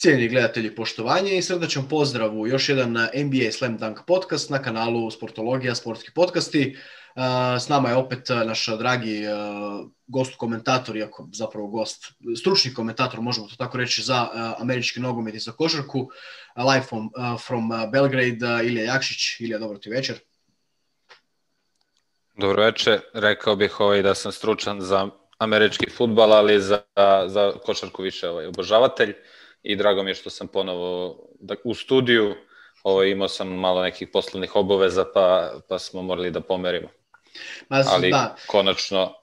Cijenjeni gledatelji, poštovanje i srdačan pozdrav u još jedan NBA Slam Dunk podcast na kanalu Sportologija, sportski podcasti. S nama je opet naš dragi gost komentator, iako zapravo gost, stručni komentator, možemo to tako reći, za američki nogomet i za košarku. Live from Belgrade, Ilija Jakšić. Ilija, dobro ti večer. Dobro večer, rekao bih da sam stručan za američki fudbal, ali za košarku više obožavatelj. I drago mi je što sam ponovo u studiju, imao sam malo nekih poslovnih obaveza, pa smo morali da pomerimo. Ali konačno,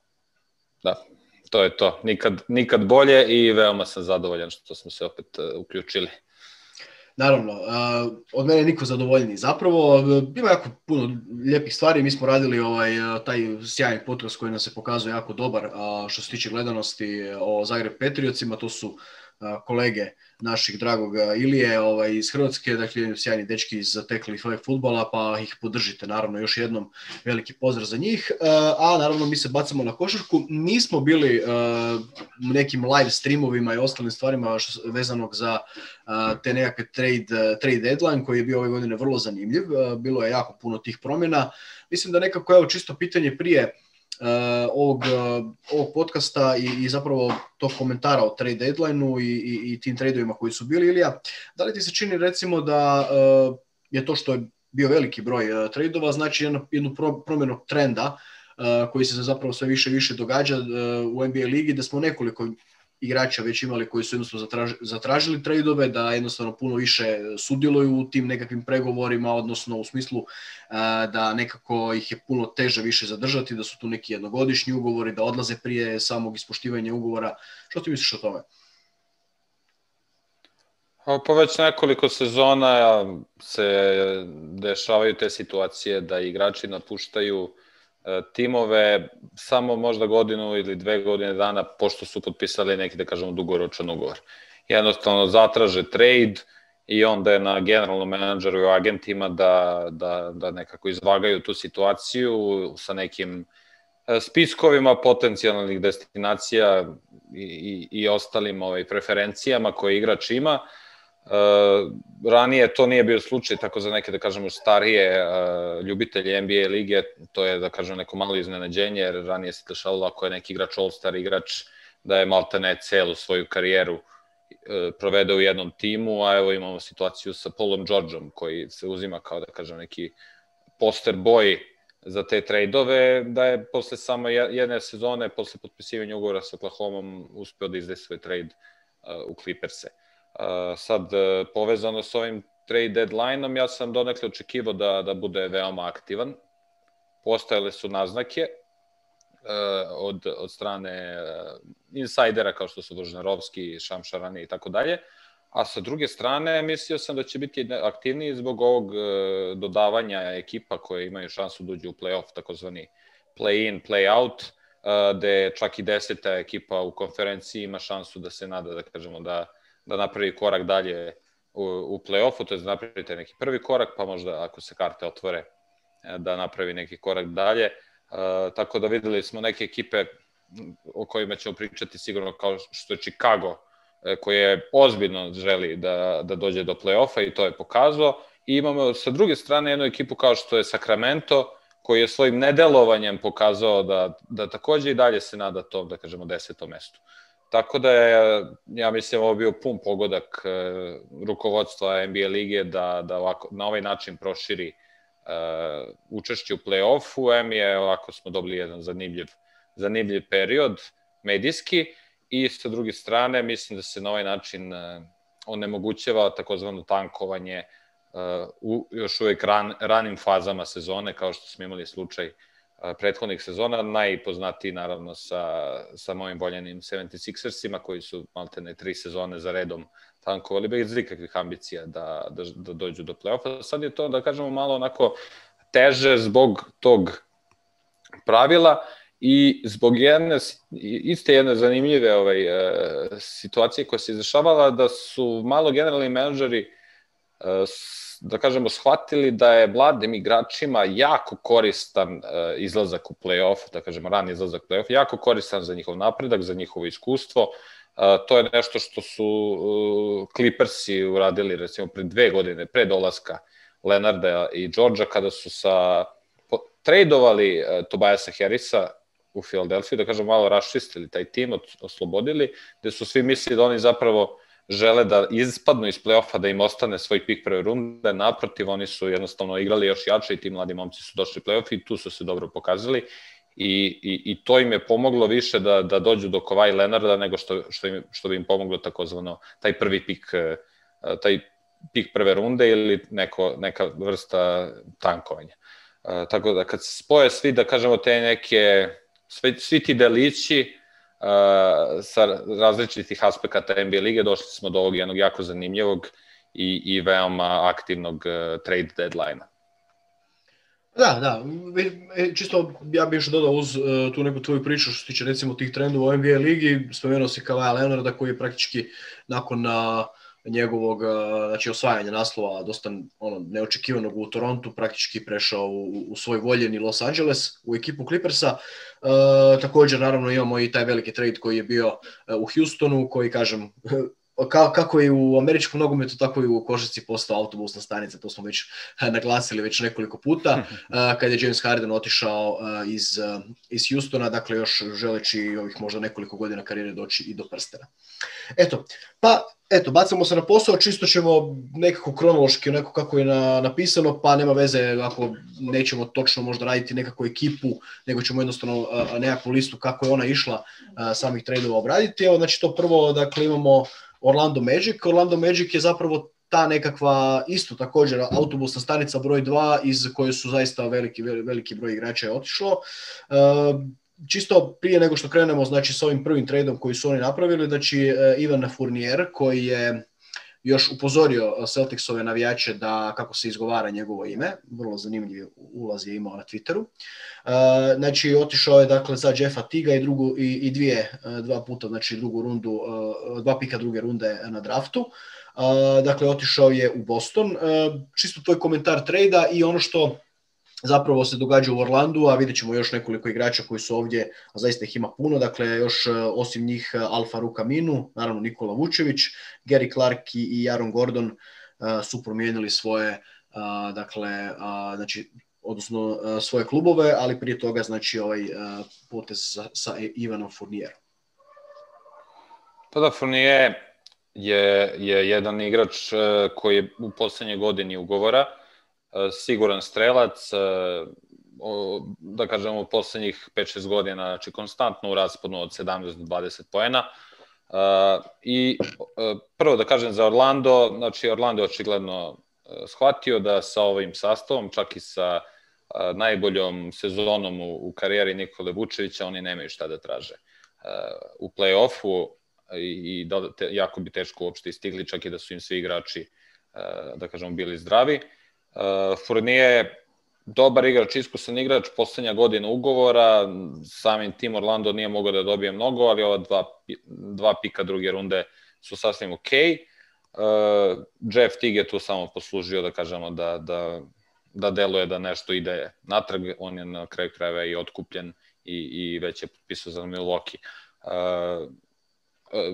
da, to je to. Nikad bolje i veoma sam zadovoljan što smo se opet uključili. Naravno, od mene niko zadovoljniji. Zapravo, ima jako puno lijepih stvari. Mi smo radili taj sjajan podcast koji nam se pokazuje jako dobar što se tiče gledanosti o Zagreb Patriotsima. To su kolege naših dragog Ilije iz Hrvatske, dakle sjajni dečki iz Tekli Flag fudbala, pa ih podržite naravno još jednom, veliki pozdrav za njih. A naravno mi se bacamo na košarku. Nismo bili u nekim live streamovima i ostalim stvarima vezanog za te nekakve trade deadline koji je bio ove godine vrlo zanimljiv. Bilo je jako puno tih promjena. Mislim da nekako čisto pitanje prije ovog podcasta i zapravo tog komentara o trade deadline-u i tim tradeovima koji su bili. Ilija, da li ti se čini recimo da je to što je bio veliki broj tradeova znači jednu promjenu trenda koji se zapravo sve više i više događa u NBA ligi, da smo nekoliko igrača već imali koji su jednostavno zatražili tradeove, da jednostavno puno više sudjeluju u tim nekakvim pregovorima, odnosno u smislu da nekako ih je puno teže više zadržati, da su tu neki jednogodišnji ugovori, da odlaze prije samog ispoštivanja ugovora. Što ti misliš o tome? Pa već nekoliko sezona se dešavaju te situacije da igrači napuštaju timove samo možda godinu ili 2 godine dana pošto su potpisali neki, da kažemo, dugoročan ugovor. Jednostavno zatraže trade i onda je na generalnom menadžeru i agentima da nekako izvagaju tu situaciju sa nekim spiskovima potencijalnih destinacija i ostalim preferencijama koje igrač ima. Ranije to nije bio slučaj, tako za neke, da kažemo, starije ljubitelje NBA lige, to je, da kažem, neko malo iznenađenje, jer ranije se dešavalo ako je neki igrač all-star igrač, da je maltene celu svoju karijeru provede u jednom timu, a evo imamo situaciju sa Paulom Georgeom, koji se uzima kao, da kažem, neki poster boy za te trade-ove, da je posle samo jedne sezone, posle potpisivanja ugovora sa Oklahomom, uspeo da izde svoj trade u Clippers-e. Sad, povezano s ovim trade deadline-om, ja sam donekle očekivao da bude veoma aktivan. Postojale su naznake od strane insajdera kao što su Vožnarovski, Šamšarani i tako dalje, a sa druge strane mislio sam da će biti aktivniji zbog ovog dodavanja ekipa koje imaju šansu da uđu u play-off, takozvani play-in, play-out, gde čak i 10. ekipa u konferenciji ima šansu da se nada, da kažemo, da napravi korak dalje u play-offu, to je da napravite neki prvi korak, pa možda ako se karte otvore da napravi neki korak dalje. Tako da videli smo neke ekipe o kojima ćemo pričati sigurno kao što je Chicago, koje ozbiljno želi da dođe do play-offa i to je pokazao. I imamo sa druge strane jednu ekipu kao što je Sacramento, koji je svojim nedelovanjem pokazao da takođe i dalje se nada tom, da kažemo, 10. mestu. Tako da je, ja mislim, ovo bio pun pogodak rukovodstva NBA lige da ovako, na ovaj način proširi učešće u play-offu. Je ovako smo dobili jedan zanimljiv period medijski i sa druge strane mislim da se na ovaj način onemogućava takozvano tankovanje u još uvijek ranim fazama sezone, kao što smo imali slučaj prethodnih sezona, najpoznatiji naravno sa mojim voljenim 76ersima koji su maltene 3 sezone za redom tankovali bez ikakvih ambicija da dođu do play-offa. Sad je to, da kažemo, malo onako teže zbog tog pravila i zbog jedne zanimljive situacije koja se izdešavala, da su malo generalni menadžeri da kažemo, shvatili da je mladim igračima jako koristan izlazak u play-off, da kažemo, rani izlazak u play-off, jako koristan za njihov napredak, za njihovo iskustvo. To je nešto što su Clippersi uradili, recimo, pre 2 godine, pre dolaska Leonarda i Georgea, kada su trejdovali Tobiasa Harrisa u Filadelfiju, da kažem, malo raščistili taj tim, oslobodili, gde su svi mislili da oni zapravo žele da ispadnu iz play-offa, da im ostane svoj pik prve runde, naprotiv, oni su jednostavno igrali još jače i ti mladi momci su došli u play-off i tu su se dobro pokazali i to im je pomoglo više da dođu do Kawhi Leonarda nego što bi im pomoglo takozvano taj prvi pik, taj pik prve runde ili neka vrsta tankovanja. Tako da kad se spoje svi, da kažemo, te neke, svi ti delići sa različitih aspekata NBA lige, došli smo do ovog jednog jako zanimljivog i veoma aktivnog trade deadline-a. Da, čisto ja bih još dodao uz tu neku tvoju priču što se tiče recimo tih trendova u NBA ligi, spomenuo si Kawhi Leonarda koji je praktički nakon njegovog osvajanja naslova dosta neočekivanog u Torontu praktički prešao u svoj voljeni Los Angeles u ekipu Clippersa. Također naravno imamo i taj veliki trade koji je bio u Houstonu koji, kažem, kako i u američkom nogometu, tako i u košarci postao autobusna stanica, to smo već naglasili već nekoliko puta, kad je James Harden otišao iz Houstona, dakle još želeći ovih možda nekoliko godina karijere doći i do prstena. Eto, bacamo se na posao, čisto ćemo nekako kronološki, onako kako je napisano, pa nema veze ako nećemo točno možda raditi nekakvu ekipu, nego ćemo jednostavno nekakvu listu kako je ona išla samih tradova obraditi. Evo, znači to prvo, dakle imamo Orlando Magic. Orlando Magic je zapravo ta nekakva isto također autobusna stanica broj 2 iz koje su zaista veliki broj igrača je otišlo. Čisto prije nego što krenemo, znači s ovim prvim tradom koji su oni napravili, znači Ivan Fournier koji je još upozorio Celticsove navijače da kako se izgovara njegovo ime, vrlo zanimljiv ulaz je imao na Twitteru. Znači otišao je dakle za Jeffa Tiga i dva puta, znači drugu rundu, 2 pika druge runde na draftu. Dakle otišao je u Boston. Čisto tvoj komentar trejda i ono što zapravo se događa u Orlandu, a vidjet ćemo još nekoliko igrača koji su ovdje, a zaista ih ima puno, dakle još osim njih Al-Farouq Aminu, naravno Nikola Vučević, Gary Clark i Aaron Gordon su promijenili svoje, odnosno svoje klubove, ali prije toga znači ovaj potez sa Ivanom Fournierom. Pa da, Fournier je jedan igrač koji je u posljednje godini ugovora, siguran strelac, da kažemo u poslednjih 5-6 godina, znači konstantno u rasponu od 17 do 20 poena. I prvo da kažem za Orlando, znači Orlando je očigledno shvatio da sa ovim sastavom, čak i sa najboljom sezonom u karijeri Nikole Vučevića, oni nemaju šta da traže u play-offu i jako bi teško uopšte istigli, čak i da su im svi igrači, da kažemo, bili zdravi. Fournier je dobar igrač, iskusan igrač, poslednja godina ugovora, samim tim Orlando nije mogao da dobije mnogo, ali ova dva pika druge runde su sasvim okej. Jeff Teague je tu samo poslužio, da kažemo, da deluje da nešto ide natrag, on je na kraju krajeva i otkupljen i već je potpisao za Milwaukee.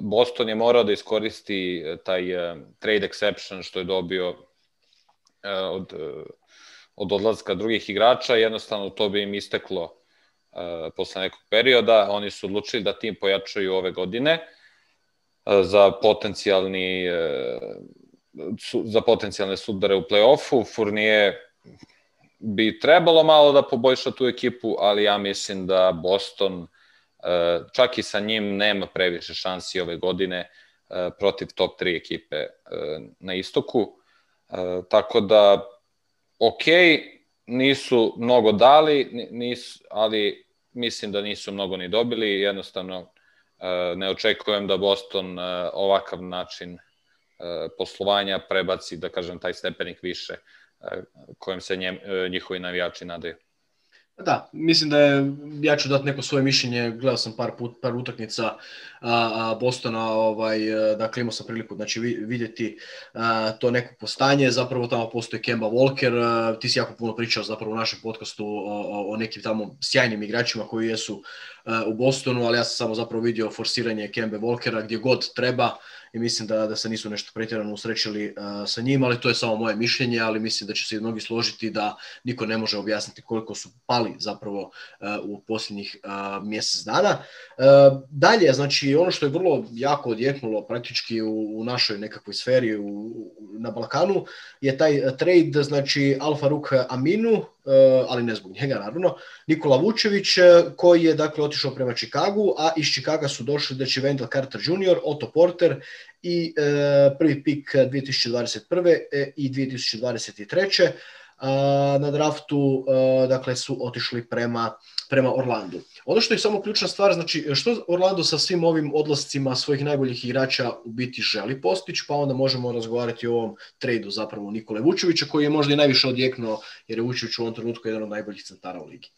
Boston je morao da iskoristi taj trade exception što je dobio od odlaska drugih igrača, jednostavno to bi im isteklo posle nekog perioda. Oni su odlučili da tim pojačaju ove godine za potencijalne sudare u play-offu. Fournier bi trebalo malo da poboljša tu ekipu, ali ja mislim da Boston čak i sa njim nema previše šansi ove godine protiv top 3 ekipe na istoku. Tako da, nisu mnogo dali, ali mislim da nisu mnogo ni dobili. Jednostavno ne očekujem da Boston ovakav način poslovanja prebaci, da kažem, taj stepenik više kojem se njihovi navijači nadaju. Da, mislim da je, ja ću dati neko svoje mišljenje, gledao sam par utakmica Bostona, dakle imao sam priliku znači, vidjeti to neko postanje, zapravo tamo postoji Kemba Walker, ti si jako puno pričao zapravo u našem podcastu o nekim tamo sjajnim igračima koji jesu u Bostonu, ali ja sam samo zapravo vidio forsiranje Kembe Walkera gdje god treba i mislim da se nisu nešto pretjerano usrećili sa njim, ali to je samo moje mišljenje, ali mislim da će se i mnogi složiti da niko ne može objasniti koliko su pali zapravo u posljednjih mjesec dana. Dalje, znači ono što je vrlo jako odjeknulo praktički u našoj nekakvoj sferi na Balkanu je taj trade, znači Al-Farouk Aminu, ali ne zbog njega naravno, Nikola Vučević koji je dakle otišao prema Chicagu, a iz Chicaga su došli znači Wendell Carter Jr., Otto Porter i prvi pik 2021. I 2023. Na draftu dakle su otišli prema Orlandu. Ono što je samo ključna stvar, znači što Orlando sa svim ovim odlascima svojih najboljih igrača u biti želi postići, pa onda možemo razgovarati o ovom tradu zapravo Nikole Vučevića koji je možda i najviše odjeknuo jer je Vučević u ovom trenutku jedan od najboljih centara u ligi.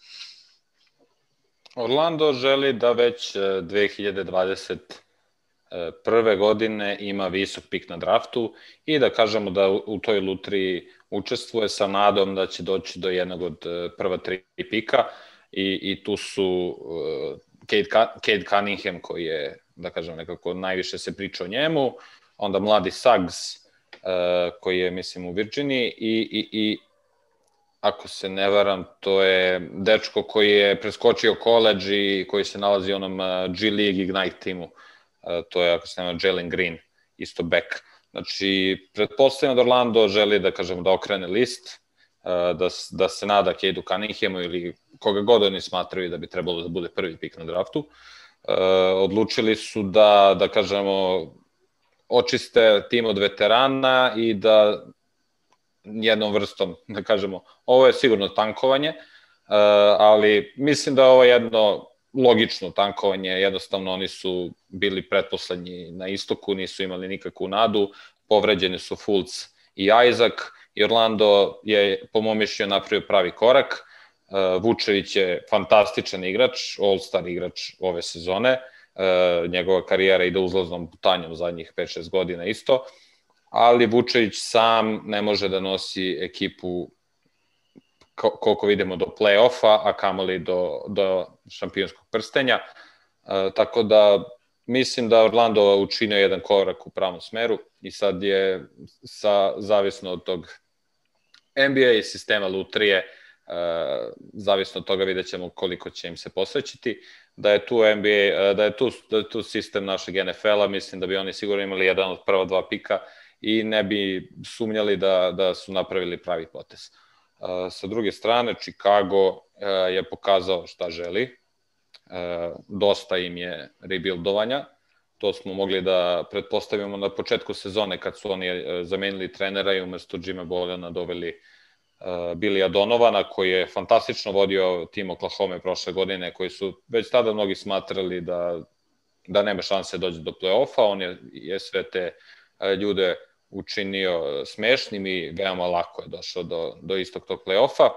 Orlando želi da već 2021. godine ima visok pik na draftu i da kažemo da u toj lutriji učestvuje sa nadom da će doći do jednog od prva 3 pika i tu su Cade Cunningham koji je, da kažem, nekako najviše se priča o njemu, onda mladi Suggs koji je, mislim, u Virginiji i ako se ne varam, to je dečko koji je preskočio koledž i koji se nalazi u onom G League Ignite timu. To je, ako se nema, Jalen Green, isto back. Znači, pretpostavljam da Orlando želi da, kažemo, da okrene list, da se nada Cadeu Cunninghamu ili koga god oni smatraju da bi trebalo da bude prvi pik na draftu. Odlučili su da kažemo, očiste tim od veterana i da jednom vrstom, da kažemo, ovo je sigurno tankovanje, ali mislim da je ovo jedno logično tankovanje, jednostavno oni su bili pretposlednji na istoku, nisu imali nikakvu nadu, povređeni su Fultz i Isaac i Orlando je po mom mišljenju napravio pravi korak. Vučević je fantastičan igrač, all-star igrač ove sezone, njegova karijera ide uzlaznom putanjom zadnjih 5-6 godina isto, ali Vučević sam ne može da nosi ekipu koliko vidimo do play-offa, a kamoli do šampionskog prstenja. Tako da mislim da Orlando učinio jedan korak u pravom smeru i sad je zavisno od tog NBA i sistema lutrije, zavisno od toga vidjet ćemo koliko će im se posvećiti. Da je tu NBA, da je tu sistem našeg NFL-a, mislim da bi oni sigurno imali jedan od prva 2 pika i ne bi sumnjali da su napravili pravi potez. Sa druge strane, Chicago je pokazao šta želi. Dosta im je rebuildovanja. To smo mogli da pretpostavimo na početku sezone kad su oni zamenili trenera i umesto Jima Boljana doveli Billya Donovana koji je fantastično vodio tim Oklahoma prošle godine, koji su već tada mnogi smatrali da nema šanse dođe do play-offa. On je sve te ljude učinio smešnim i veoma lako je došao do istog tog play-offa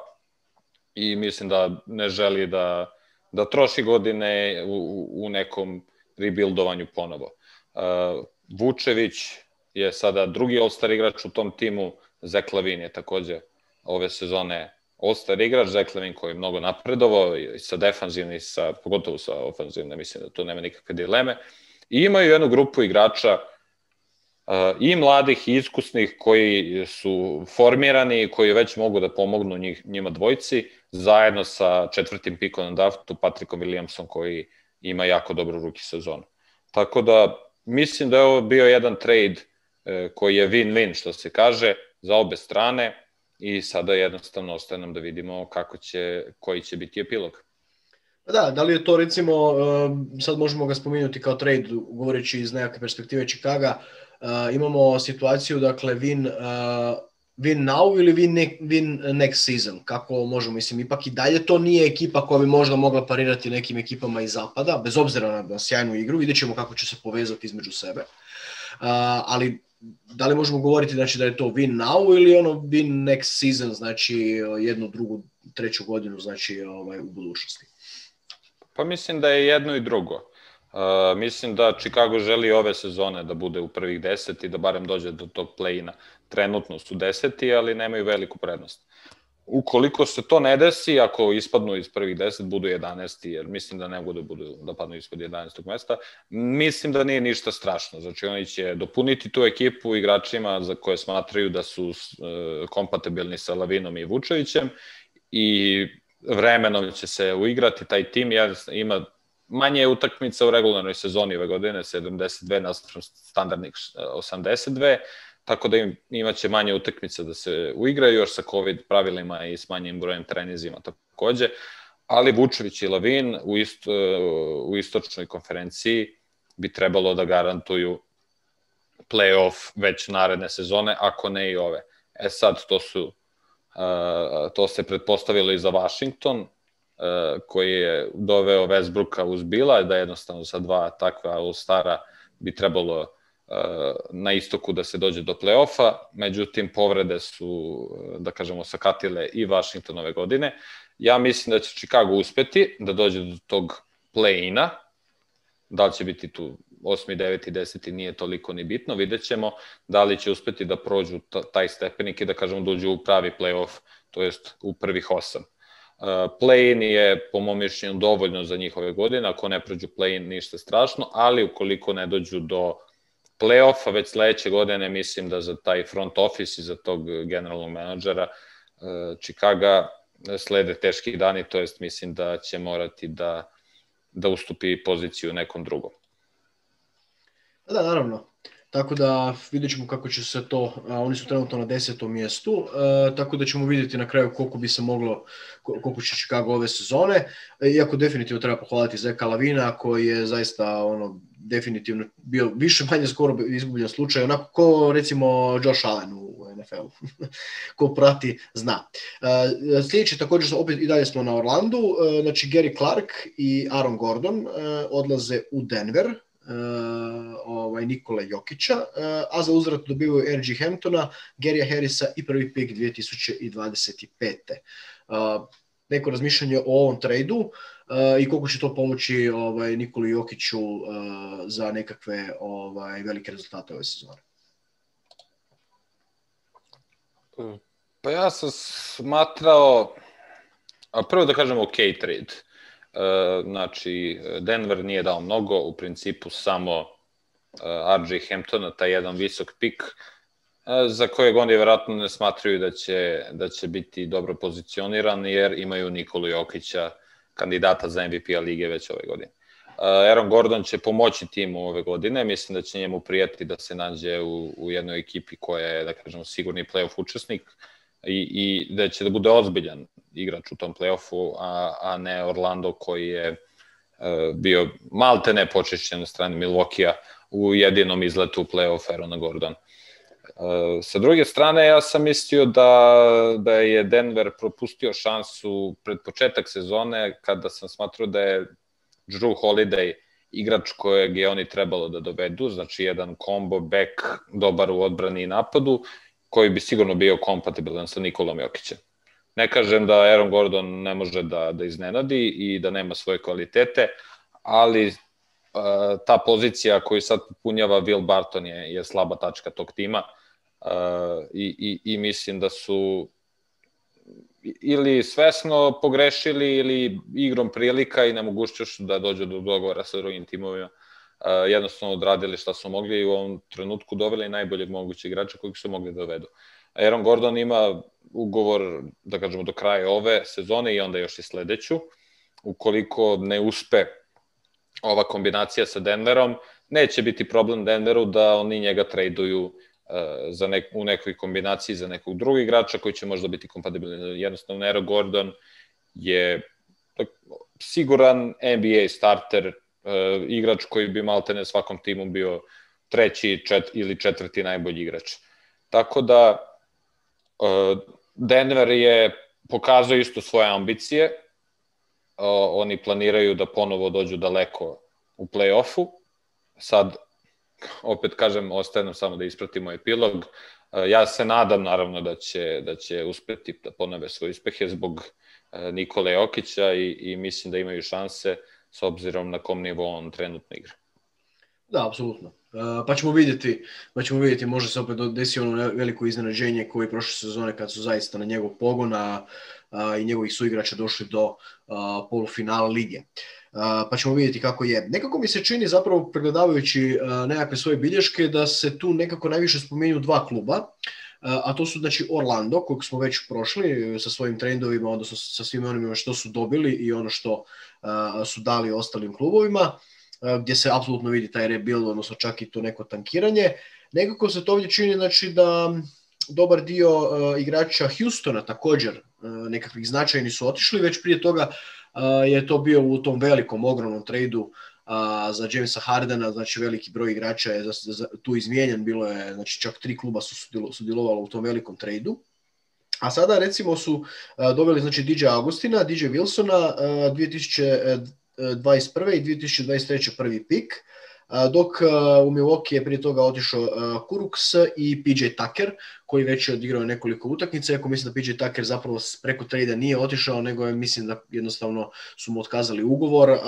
i mislim da ne želi da troši godine u nekom rebuildovanju ponovo. Vučević je sada drugi all-star igrač u tom timu, Zach LaVine je takođe ove sezone all-star igrač, Zach LaVine koji je mnogo napredovao i sa defanzivne i pogotovo sa ofanzivne, mislim da tu nema nikakve dileme. I imaju jednu grupu igrača i mladih i iskusnih koji su formirani i koji već mogu da pomognu njima dvojci zajedno sa 4. pikom na draftu Patrickom Williamsom koji ima jako dobru rookie sezonu. Tako da mislim da je ovo bio jedan trade koji je win-win što se kaže za obe strane i sada jednostavno ostaje nam da vidimo koji će biti epilog. Da li je to recimo, sad možemo ga spomenuti kao trade govoreći iz nekakve perspektive Chicaga, imamo situaciju, dakle, win now ili win next season, kako možemo, mislim, ipak i dalje to nije ekipa koja bi možda mogla parirati nekim ekipama iz zapada, bez obzira na sjajnu igru, vidjet ćemo kako će se povezati između sebe, ali da li možemo govoriti znači, da je to win now ili ono win next season, znači jednu drugu treću godinu, znači u budućnosti. Pa mislim da je jedno i drugo. Mislim da Chicago želi ove sezone da bude u prvih 10 i da barem dođe do tog play-ina. Trenutno su 10, ali nemaju veliku prednost. Ukoliko se to ne desi, ako ispadnu iz prvih 10, budu 11, jer mislim da ne mogu da padnu ispod 11. mesta, mislim da nije ništa strašno. Znači, oni će dopuniti tu ekipu igračima za koje smatraju da su kompatibilni sa Lavinom i Vučevićem i vremenom će se uigrati taj tim, jer ima manje utakmica u regularnoj sezoni ove godine, 72 naspram standardnih 82, tako da imaće manje utakmica da se uigraju, još sa COVID pravilima i s manjim brojem trenizima takođe, ali Vučević i Lavin u istočnoj konferenciji bi trebalo da garantuju play-off već naredne sezone, ako ne i ove. Sad, to se pretpostavilo i za Washington, koji je doveo Westbrooka uz Bila, da jednostavno sa dva takva All-Stara bi trebalo na istoku da se dođe do play-offa, međutim povrede su, da kažemo, sakatile i Washington ove godine. Ja mislim da će Chicago uspeti da dođe do tog play-ina, da li će biti tu 8., 9. i 10. nije toliko ni bitno, vidjet ćemo da li će uspeti da prođu taj stepenik i da kažemo dođu u pravi play-off, to jest u prvih 8. Play-in je, po mom mišljenju, dovoljno za njihove godine, ako ne prođu play-in ništa strašno, ali ukoliko ne dođu do play-offa već sledeće godine, mislim da za taj front office i za tog generalnog menadžera Chicaga slede teški dani, to jest mislim da će morati da ustupi poziciju nekom drugom. Da, naravno. Tako da vidjet ćemo kako će se to, oni su trenutno na 10. mjestu, tako da ćemo vidjeti na kraju koliko će Chicago ove sezone, iako definitivno treba pohvaliti Zeka Lavina koji je zaista definitivno bio više manje skoro izgubljen slučaj, onako ko recimo Josh Allen u NFL-u, ko prati zna. Sljedeći također opet i dalje smo na Orlandu, znači Gary Clark i Aaron Gordon odlaze u Denver, Nikola Jokića, a za uzvrat dobivaju R.G. Hamptona, Gary'a Harrisa i prvi pik 2025. Neko razmišljanje o ovom tradu i koliko će to pomoći Nikoli Jokiću za nekakve velike rezultate ove sezone? Pa ja sam smatrao, prvo da kažem ok trade. Znači, Denver nije dao mnogo, u principu samo R.J. Hamptona, taj jedan visok pik, za kojeg oni vjerojatno ne smatraju da će biti dobro pozicioniran, jer imaju Nikolu Jokića, kandidata za MVP-a lige već ove godine. Aaron Gordon će pomoći timu ove godine, mislim da će njemu prijati da se nađe u jednoj ekipi koja je, da kažemo, sigurni play-off učesnik i da će da bude ozbiljan igrač u tom play-offu, a ne Orlando koji je bio maltene počišćen na strani Milwaukee-a u jedinom izletu u play-off Aarona Gordon. Sa druge strane, ja sam mislio da je Denver propustio šansu pred početak sezone kada sam smatrao da je Jrue Holiday igrač kojeg je oni trebalo da dovedu, znači jedan combo back, dobar u odbrani i napadu, koji bi sigurno bio kompatibilan sa Nikolom Jokićem. Ne kažem da Aaron Gordon ne može da iznenadi i da nema svoje kvalitete, ali ta pozicija koju sad popunjava Will Barton je slaba tačka tog tima i mislim da su ili svesno pogrešili ili igrom prilika i nemogućnošću da dođu do dogovora sa drugim timovima. Jednostavno odradili šta su mogli i u ovom trenutku doveli najboljeg mogućeg igrača kojeg su mogli da dovedu. Aaron Gordon ima ugovor, da kažemo, do kraja ove sezone i onda još i sledeću. Ukoliko ne uspe ova kombinacija sa Denverom, neće biti problem Denveru da oni njega traduju u nekoj kombinaciji za nekog drugog igrača koji će možda biti kompatibilan. Jednostavno, Aaron Gordon je siguran NBA starter, igrač koji bi maltene svakom timu bio treći ili četvrti najbolji igrač. Tako da Denver je pokazao isto svoje ambicije, oni planiraju da ponovo dođu daleko u play-offu. Sad, opet kažem, ostaje nam samo da ispratimo epilog. Ja se nadam, naravno, da će uspeti da ponove svoje uspehe zbog Nikole Jokića i mislim da imaju šanse s obzirom na kom nivou on trenutno igra. Da, apsolutno. Pa ćemo vidjeti, može se opet desiti ono veliko iznenađenje koji prošle sezone kad su zaista na njegov pogon i njegovih suigrača došli do polufinala lige. Pa ćemo vidjeti kako je. Nekako mi se čini zapravo pregledavajući nekakve svoje bilješke da se tu nekako najviše spominju dva kluba, a to su znači Orlando, kojeg smo već prošli sa svojim trendovima, odnosno sa svim onima što su dobili i ono što su dali ostalim klubovima, gdje se apsolutno vidi taj rebuild, odnosno čak i to neko tankiranje. Nekako se to ovdje čini znači da dobar dio igrača Houstona također nekakvih značajni su otišli, već prije toga je to bio u tom velikom, ogromnom tradu za Jamesa Hardena, znači veliki broj igrača je tu izmijenjen, bilo je, znači čak 3 kluba su sudjelovalo u tom velikom tradu. A sada recimo su doveli znači DJ Augustina, DJ Wilsona 2021. i 2023. prvi pik, dok u Milwaukee je prije toga otišao Kuruks i PJ Tucker, koji već je odigrao nekoliko utakmica, iako mislim da PJ Tucker zapravo preko trada nije otišao, nego je, mislim da jednostavno su mu otkazali ugovor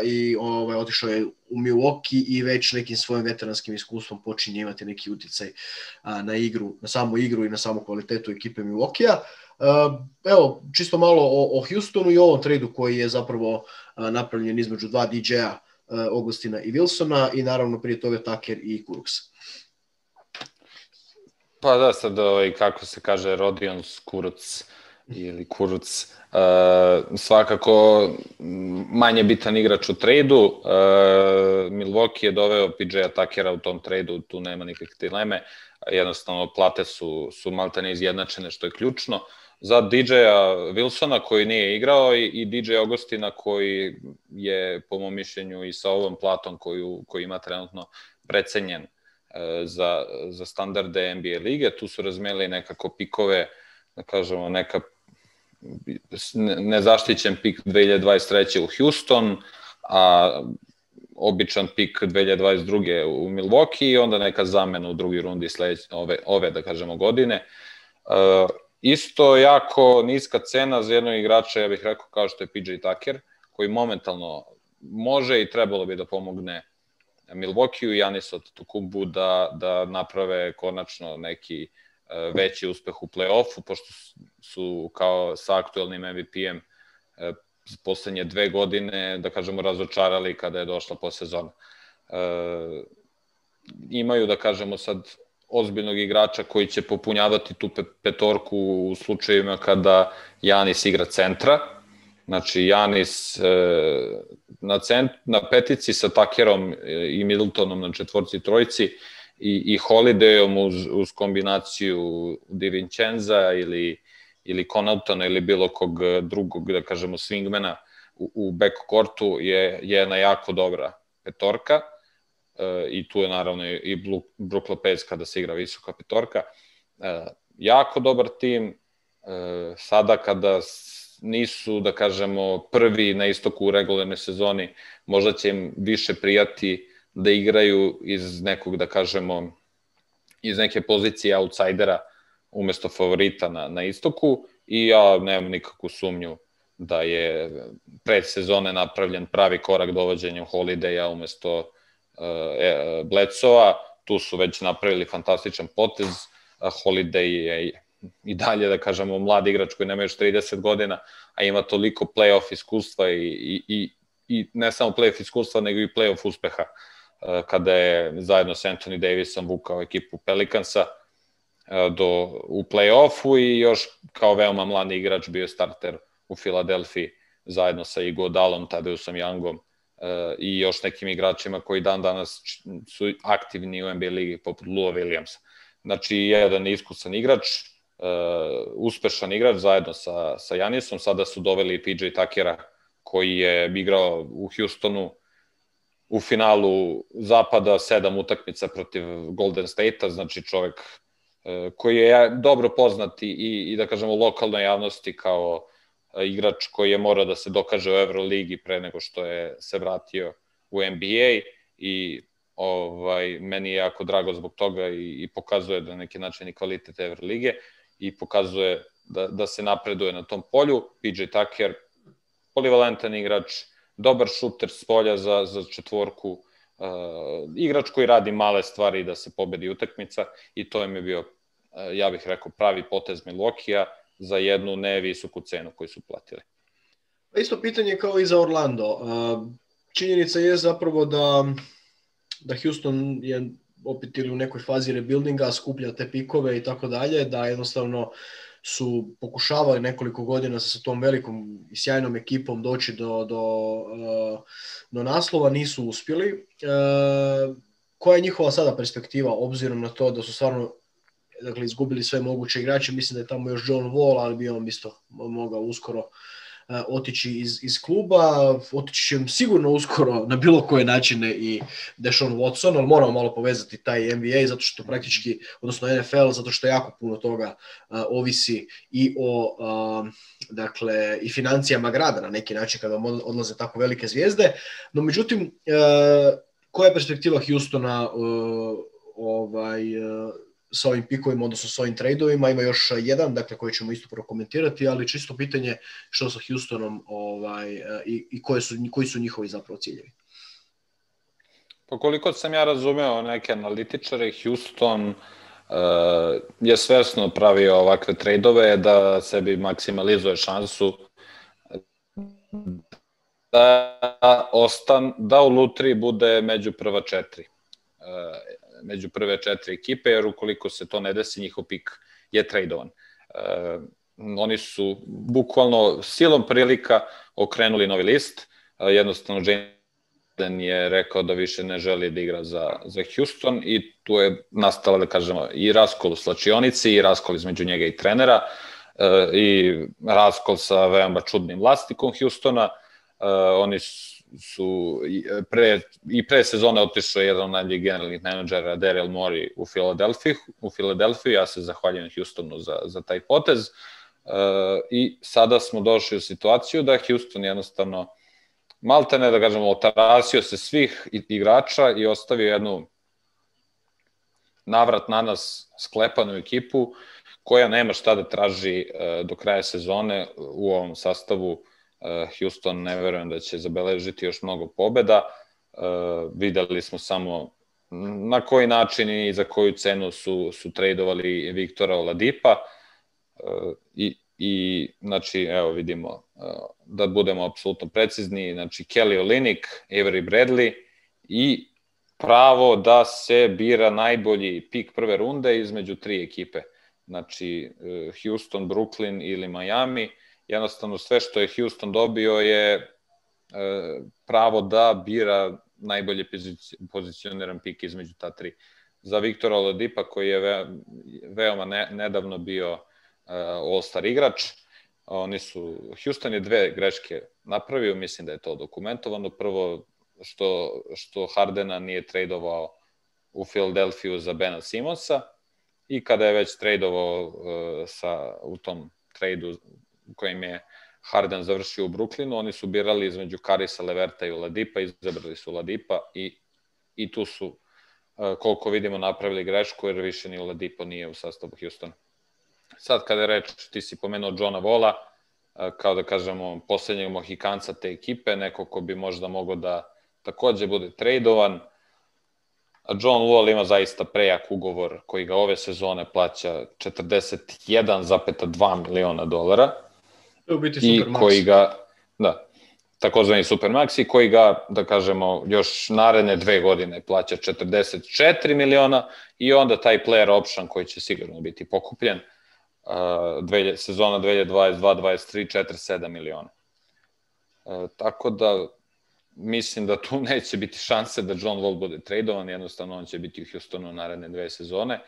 i otišao je u Milwaukee i već nekim svojim veteranskim iskustvom počinje imati neki utjecaj na samu igru i na samu kvalitetu ekipe Milwaukee-a. Evo, čisto malo o Houstonu i ovom tradu koji je zapravo napravljen između dva DJ-a, Augustina i Wilsona i naravno prije toga Tucker i Kuruks. Pa da, sad kako se kaže Rodion Kuruc ili Kuruc, svakako manje bitan igrač u tradu. Milwaukee je doveo PJ-a Tuckera u tom tradu, tu nema nikakve dileme, jednostavno plate su maltene izjednačene, što je ključno. Za DJ-a Wilsona koji nije igrao i DJ Augustina koji je po mom mišljenju i sa ovom platom koju ima trenutno precenjen za standarde NBA lige. Tu su razmijeli nekako pikove, da kažemo neka nezaštićen pik 2023. u Houston, a običan pik 2022. u Milwaukee i onda neka zamena u drugi rundi ove da kažemo godine. Isto jako niska cena za jednog igrača, ja bih rekao kao što je PJ Tucker, koji momentalno može i trebalo bi da pomogne Milwaukee i Giannis Antetokounmpu da naprave konačno neki veći uspeh u play-offu, pošto su kao sa aktuelnim MVP-em poslednje 2 godine, da kažemo, razočarali kada je došla postsezona. Imaju, da kažemo, sad ozbiljnog igrača koji će popunjavati tu petorku u slučajevima kada Giannis igra centra. Znači, Giannis na petici sa Tuckerom i Middletonom na četvorci i trojci i Holidayom uz kombinaciju DiVincenza ili Connaughtona ili bilo kog drugog, da kažemo, swingmana u backcourtu je jedna jako dobra petorka. I tu je naravno i Brook Lopez kada se igra visoka petorka. Jako dobar tim, sada kada nisu, da kažemo, prvi na istoku u regularnoj sezoni, možda će im više prijati da igraju iz nekog, da kažemo, iz neke pozicije outsidera umesto favorita na istoku i ja nemam nikakvu sumnju da je pred sezone napravljen pravi korak dovođenjem Holidaya umesto Bledsoa. Tu su već napravili fantastičan potez. Holiday je i dalje, da kažemo, mlad igrač koji nema još 30 godina, a ima toliko play-off iskustva i ne samo play-off iskustva, nego i play-off uspeha kada je zajedno s Anthony Davisom vukao ekipu Pelicansa u play-offu i još kao veoma mladi igrač bio starter u Filadelfiji zajedno sa Iguodalom, Tadeusom Youngom i još nekim igračima koji dan danas su aktivni u NBA ligi poput Lou Williamsa. Znači, jedan iskusan igrač, uspešan igrač zajedno sa Giannisom. Sada su doveli i PJ Tuckera koji je igrao u Houstonu u finalu zapada 7 utakmica protiv Golden State-a, znači čovek koji je dobro poznat i da kažemo lokalnoj javnosti kao igrač koji je morao da se dokaže u Euroligi pre nego što je se vratio u NBA i meni je jako drago zbog toga i pokazuje da neki način i kvalitet Evrolige i pokazuje da se napreduje na tom polju. PJ Tucker, polivalentan igrač, dobar šuter s polja za četvorku, igrač koji radi male stvari da se pobedi utakmica i to im je bio, ja bih rekao, pravi potez Milwaukeea za jednu nevisoku cenu koju su platili. Isto pitanje kao i za Orlando. Činjenica je zapravo da Houston je opet ili u nekoj fazi rebuildinga, skuplja te pikove i tako dalje, da jednostavno su pokušavali nekoliko godina sa tom velikom i sjajnom ekipom doći do naslova, nisu uspjeli. Koja je njihova sada perspektiva, obzirom na to da su stvarno izgubili sve moguće igrače? Mislim da je tamo još John Wall, ali bi on isto mogao uskoro otići iz kluba. Otići će sigurno uskoro na bilo koje načine i Deshaun Watson, ali moramo malo povezati taj NBA zato što praktički, odnosno NFL, zato što jako puno toga ovisi i o i financijama grada na neki način kada odlaze tako velike zvijezde. No međutim, koja je perspektiva Houstona sa ovim pikovima, odnosno sa ovim tradeovima? Ima još jedan, dakle, koji ćemo isto prokomentirati, ali čisto pitanje što sa Houstonom i koji su njihovi zapravo ciljevi. Pa koliko sam ja razumeo neke analitičare, Houston je svesno pravio ovakve tradeove da sebi maksimalizuje šansu da u lutriji bude među prva četiri. Među prve četiri ekipe, jer ukoliko se to ne desi, njihov pik je tradovan. Oni su bukvalno silom prilika okrenuli novi list. Jednostavno, Jaden je rekao da više ne želi da igra za Houston i tu je nastala, da kažemo, i raskol u slačionici i raskol između njega i trenera i raskol sa veoma čudnim vlasnikom Houstona. Oni su pre sezone otišao jedan od najboljih generalnih menadžera, Daryl Morey, u Filadelfiju. Ja se zahvaljujem Houstonu za taj potez. I sada smo došli u situaciju da Houston jednostavno maltene, da kažemo, otarasio se svih igrača i ostavio jednu navrat na nas sklepanu ekipu koja nema šta da traži do kraja sezone u ovom sastavu. Houston ne verujem da će zabeležiti još mnogo pobeda. Videli smo samo na koji način i za koju cenu su tradovali Viktora Oladipa i znači, evo vidimo, da budemo apsolutno precizni, znači Kelly Olynyk, Avery Bradley i pravo da se bira najbolji pik prve runde između tri ekipe, znači Houston, Brooklyn ili Miami. Jednostavno sve što je Houston dobio je pravo da bira najbolje pozicioniran pik između ta tri. Za Viktora Oladipa, koji je veoma nedavno bio All-Star igrač, Houston je dve greške napravio, mislim da je to dokumentovano. Prvo, što Hardena nije tradovao u Filadelfiju za Bena Simonsa i kada je već tradovao u tom tradu u kojem je Harden završio u Brooklynu, oni su birali između Karisa Leverta i Oladipa, izabrali su Oladipa i tu su, koliko vidimo, napravili grešku, jer više ni Oladipo nije u sastavu Houstona. Sad kada je reč, ti si pomenuo Johna Walla, kao da kažemo poslednjeg mohikanca te ekipe, neko ko bi možda mogao da takođe bude tradovan. John Wall ima zaista prejak ugovor koji ga ove sezone plaća $41,2 miliona. To je u biti Supermax. Koji ga, da, takozvani Supermax, i koji ga, da kažemo, još naredne 2 godine plaća 44 miliona i onda taj player option koji će sigurno biti pokupljen sezona 2022-2023 47 miliona. Tako da mislim da tu neće biti šanse da John Wall bude tradovan, jednostavno on će biti u Houstonu naredne 2 sezone.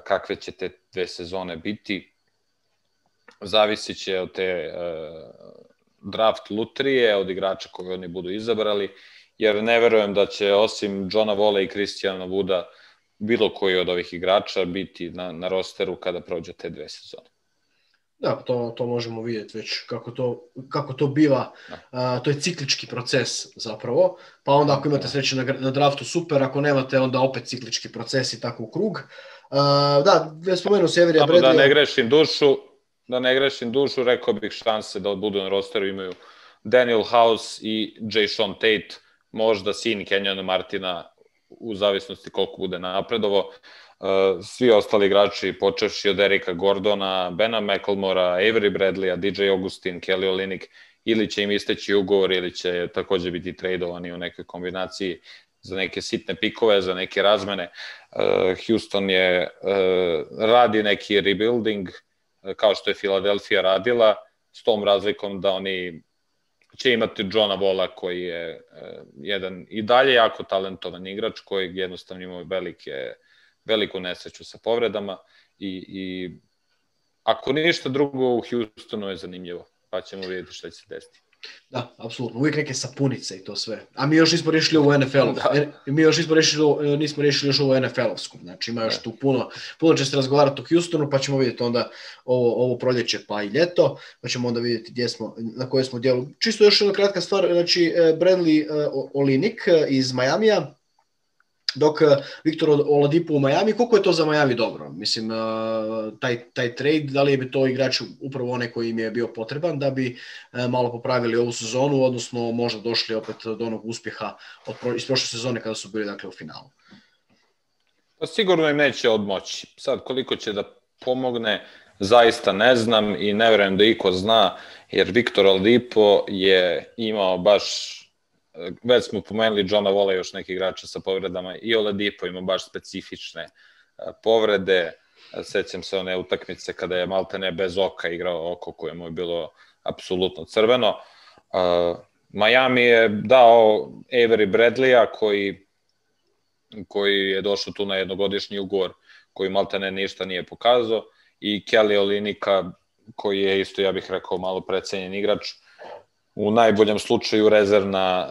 Kakve će te 2 sezone biti, zavisit će od te draft lutrije, od igrača koje oni budu izabrali, jer ne verujem da će osim Johna Walla i Christiana Wooda bilo koji od ovih igrača biti na rosteru kada prođe te 2 sezone. Da, to možemo vidjeti već kako to biva, to je ciklički proces zapravo, pa onda ako imate sreće na draftu super, ako nemate onda opet ciklički proces i tako u krug. Da, spomenuo se Avery Bradley. Da ne grešim dušu, rekao bih šanse da budu na rosteru imaju Daniel House i Jason Tate, možda sin Kenyona Martina, u zavisnosti koliko bude napredovo. Svi ostali igrači, počevši od Erika Gordona, Bena McLemora, Avery Bradleya, DJ Augustin, Kelly Olynyk, ili će im isteći ugovor ili će takođe biti tradovani u nekoj kombinaciji za neke sitne pikove, za neke razmene. Houston radi neki rebuilding, kao što je Philadelphia radila, s tom razlikom da oni će imati Johna Walla koji je jedan i dalje jako talentovan igrač koji jednostavno ima veliku nesreću sa povredama i ako ništa drugo u Houstonu je zanimljivo, pa ćemo vidjeti šta će se desiti. Da, apsolutno, uvijek neke sapunice i to sve. A mi još nismo riješili ovu nismo riješili još ovu NFL-ovsku, znači ima još tu puno će se razgovarati o Houstonu, pa ćemo vidjeti onda ovo proljeće pa i ljeto, pa ćemo onda vidjeti gdje smo, na kojoj smo dijelu. Čisto još jedna kratka stvar, znači Bradley Olynyk iz Majamija, dok Victor Oladipo u Miami, koliko je to za Miami dobro? Mislim, taj trade, da li je to igrač upravo onaj koji im je bio potreban da bi malo popravili ovu sezonu, odnosno možda došli opet do onog uspjeha iz prošle sezone kada su bili dakle u finalu? Pa sigurno im neće odmoći. Sad, koliko će da pomogne, zaista ne znam i ne vjerujem da iko zna, jer Victor Oladipo je imao baš, već smo pomenuli Johna Walla i još neki igrača sa povredama, i Oladipo ima baš specifične povrede. Sećam se one utakmice kada je maltene bez oka igrao, oko koje mu je bilo apsolutno crveno. Miami je dao Avery Bradleya koji je došao tu na jednogodišnji ugovor koji maltene ništa nije pokazao, i Kelly Olynyka koji je isto, ja bih rekao, malo precenjen igrač, u najboljem slučaju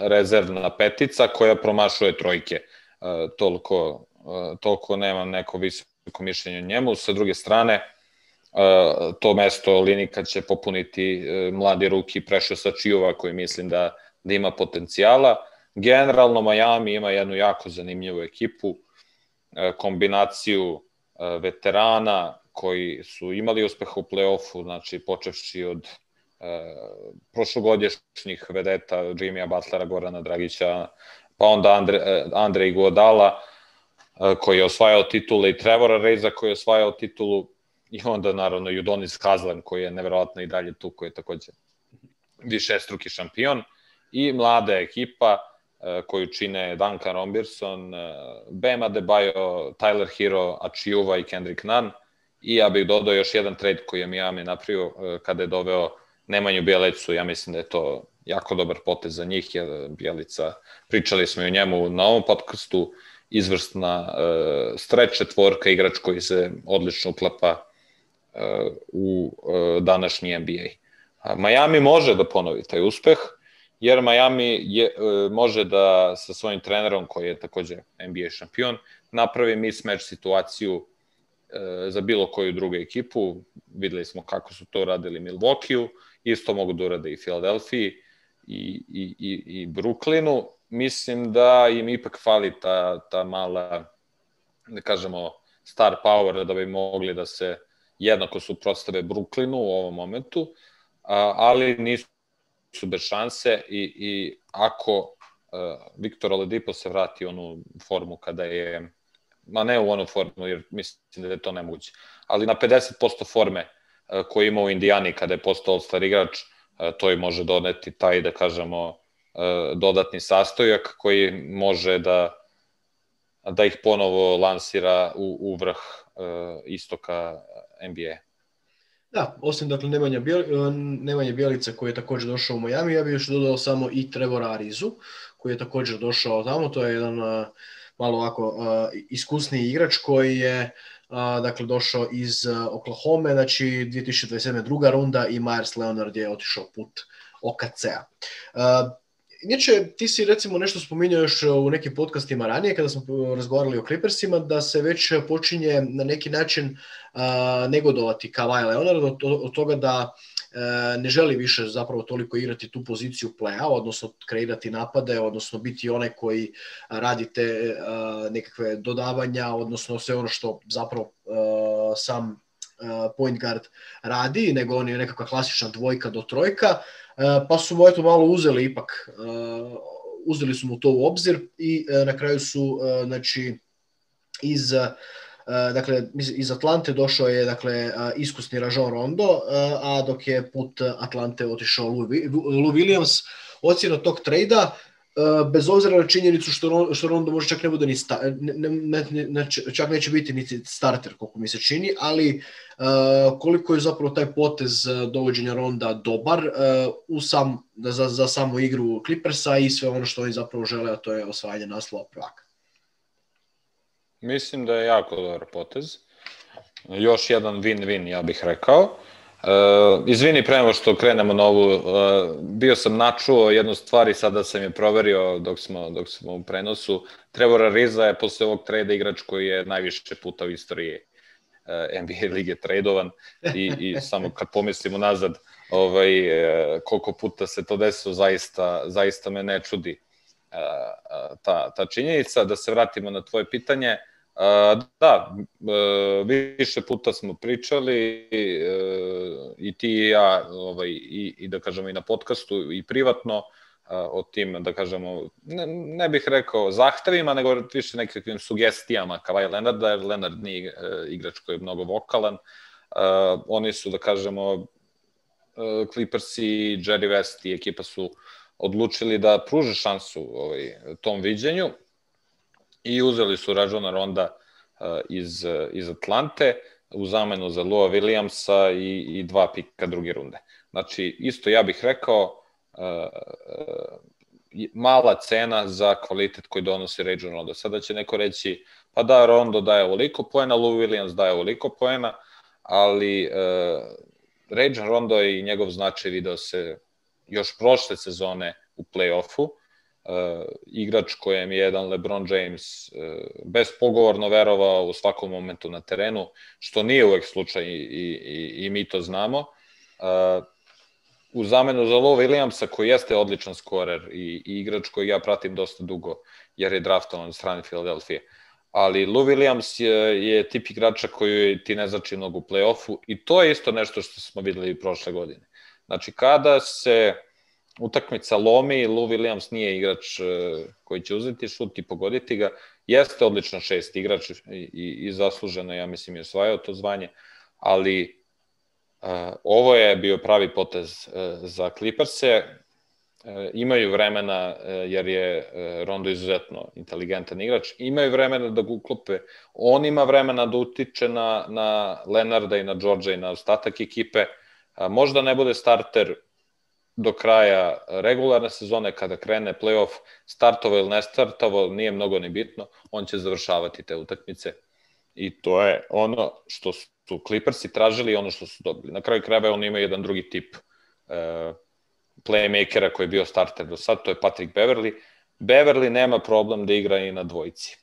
rezervna petica koja promašuje trojke. Toliko nemam neko visoko mišljenje o njemu. Sa druge strane, to mesto Olynyka će popuniti mladi ruki Precious Achiuwa koji mislim da ima potencijala. Generalno Miami ima jednu jako zanimljivu ekipu, kombinaciju veterana koji su imali uspeha u play-offu, znači počevši od prošlogodišnjih vedeta Jimmya Butlera, Gorana Dragića, pa onda Andre Iguodala koji je osvajao titule i Trevora Reza koji je osvajao titulu, i onda naravno Udonis Haslem koji je neverovatno i dalje tu, koji je takođe višestruki šampion, i mlada ekipa koju čine Duncan Robinson, Bam Adebayo, Tyler Hero, Achiuwa i Kendrick Nunn. I ja bih dodao još jedan trade koji je Miami napravio kada je doveo Nemanju Bjelicu. Ja mislim da je to jako dobar potez za njih, jer Bjelica, pričali smo i o njemu na ovom podcastu, izvrsna stretch četvorka, igrač koji se odlično uklapa u današnji NBA. Miami može da ponovi taj uspeh, jer Miami može da sa svojim trenerom, koji je takođe NBA šampion, napravi mismatch situaciju za bilo koju drugu ekipu. Videli smo kako su to radili Milwaukee-u, isto mogu da urade i Philadelphia i Brooklynu. Mislim da im ipak fali ta mala, da kažemo, star power da bi mogli da se jednako suprotstave Brooklynu u ovom momentu, ali nisu bez šanse, i ako Victor Oladipo se vrati u onu formu kada je, ma ne u onu formu, jer mislim da je to nemoguće, ali na 50% forme koju ima u Indijani kada je postao all-star igrač, to i može doneti taj, da kažemo, dodatni sastojak koji može da ih ponovo lansira u vrh istoka NBA. Da, osim dakle Nemanja Bjelica koji je također došao u Miami, ja bih još dodao samo i Trevora Arizu koji je također došao tamo. To je jedan malo ovako iskusniji igrač koji je dakle došao iz Oklahoma, znači 2027. druga runda, i Myers Leonard je otišao put OKC-a. Inače, ti si recimo nešto spominjao još u nekim podcastima ranije kada smo razgovarali o Clippersima, da se već počinje na neki način negodovati Kawhi Leonard od toga da ne želi više zapravo toliko igrati tu poziciju playa, odnosno kreirati napade, odnosno biti onaj koji radi te nekakve dodavanja, odnosno sve ono što zapravo sam point guard radi, nego on je nekakva klasična dvojka do trojka, pa su mu eto malo uzeli ipak, uzeli su mu to u obzir i na kraju su znači iz Atlante došao je dakle iskusni Rajon Rondo, a dok je put Atlante otišao Lou Williams. Ocjena tog trejda, bez obzira na činjenicu što Rondo može čak ne bude ni čak neće biti niti starter, koliko mi se čini, ali koliko je zapravo taj potez dovođenja Ronda dobar za samu igru Clippersa i sve ono što oni zapravo žele, a to je osvajanje naslova prvaka. Mislim da je jako dobar potez. Još jedan win-win, ja bih rekao. Izvini, pre nego što krenemo na ovu, bio sam načuo jednu stvar i sada sam je proverio dok smo u prenosu. Trevor Ariza je posle ovog trejda igrač koji je najviše puta u istoriji NBA lige tradovan i samo kad pomislimo nazad koliko puta se to desilo, zaista me ne čudi ta činjenica. Da se vratimo na tvoje pitanje. Da, više puta smo pričali i ti i ja i da kažemo i na podcastu i privatno o tim, da kažemo, ne bih rekao zahtevima, nego više nekakvim sugestijama Kawhi Leonarda, jer Leonard nije igrač koji je mnogo vokalan. Oni su, da kažemo, Clippersi, Jerry West i ekipa su odlučili da pruže šansu tom viđenju i uzeli su Rajona Ronda iz Atlante u zamenu za Loua Williamsa i 2 pika druge runde. Znači, isto ja bih rekao, mala cena za kvalitet koji donosi Rajon Rondo. Sada će neko reći, pa da, Rondo daje ovoliko poena, Lou Williams daje ovoliko poena, ali Rajon Rondo i njegov značaj video se još prošle sezone u play-offu. Igrač kojem je jedan LeBron James bespogovorno verovao u svakom momentu na terenu, što nije uvek slučaj i mi to znamo. U zamenu za Lou Williamsa, koji jeste odličan skorer i igrač koji ja pratim dosta dugo, jer je draftovan od strane Filadelfije. Ali Lou Williams je tip igrača koji ti ne znači mnogo u play-offu i to je isto nešto što smo videli prošle godine. Znači, kada se utakmica lomi, Lou Williams nije igrač koji će uzeti šut i pogoditi ga. Jeste odličan šest igrač i zasluženo, ja mislim, je osvajao to zvanje, ali ovo je bio pravi potez za Clipperse. Imaju vremena, jer je Rondo izuzetno inteligentan igrač, imaju vremena da ga uklope, on ima vremena da utiče na Leonarda i na Georgea i na ostatak ekipe. Možda ne bude starter do kraja regularne sezone, kada krene play-off, startovo ili ne startovo, nije mnogo ni bitno, on će završavati te utakmice. I to je ono što su Clippersi tražili i ono što su dobili. Na kraju krajeva on ima jedan drugi tip playmakera koji je bio starter do sad, to je Patrick Beverley. Beverley nema problem da igra i na dvojci.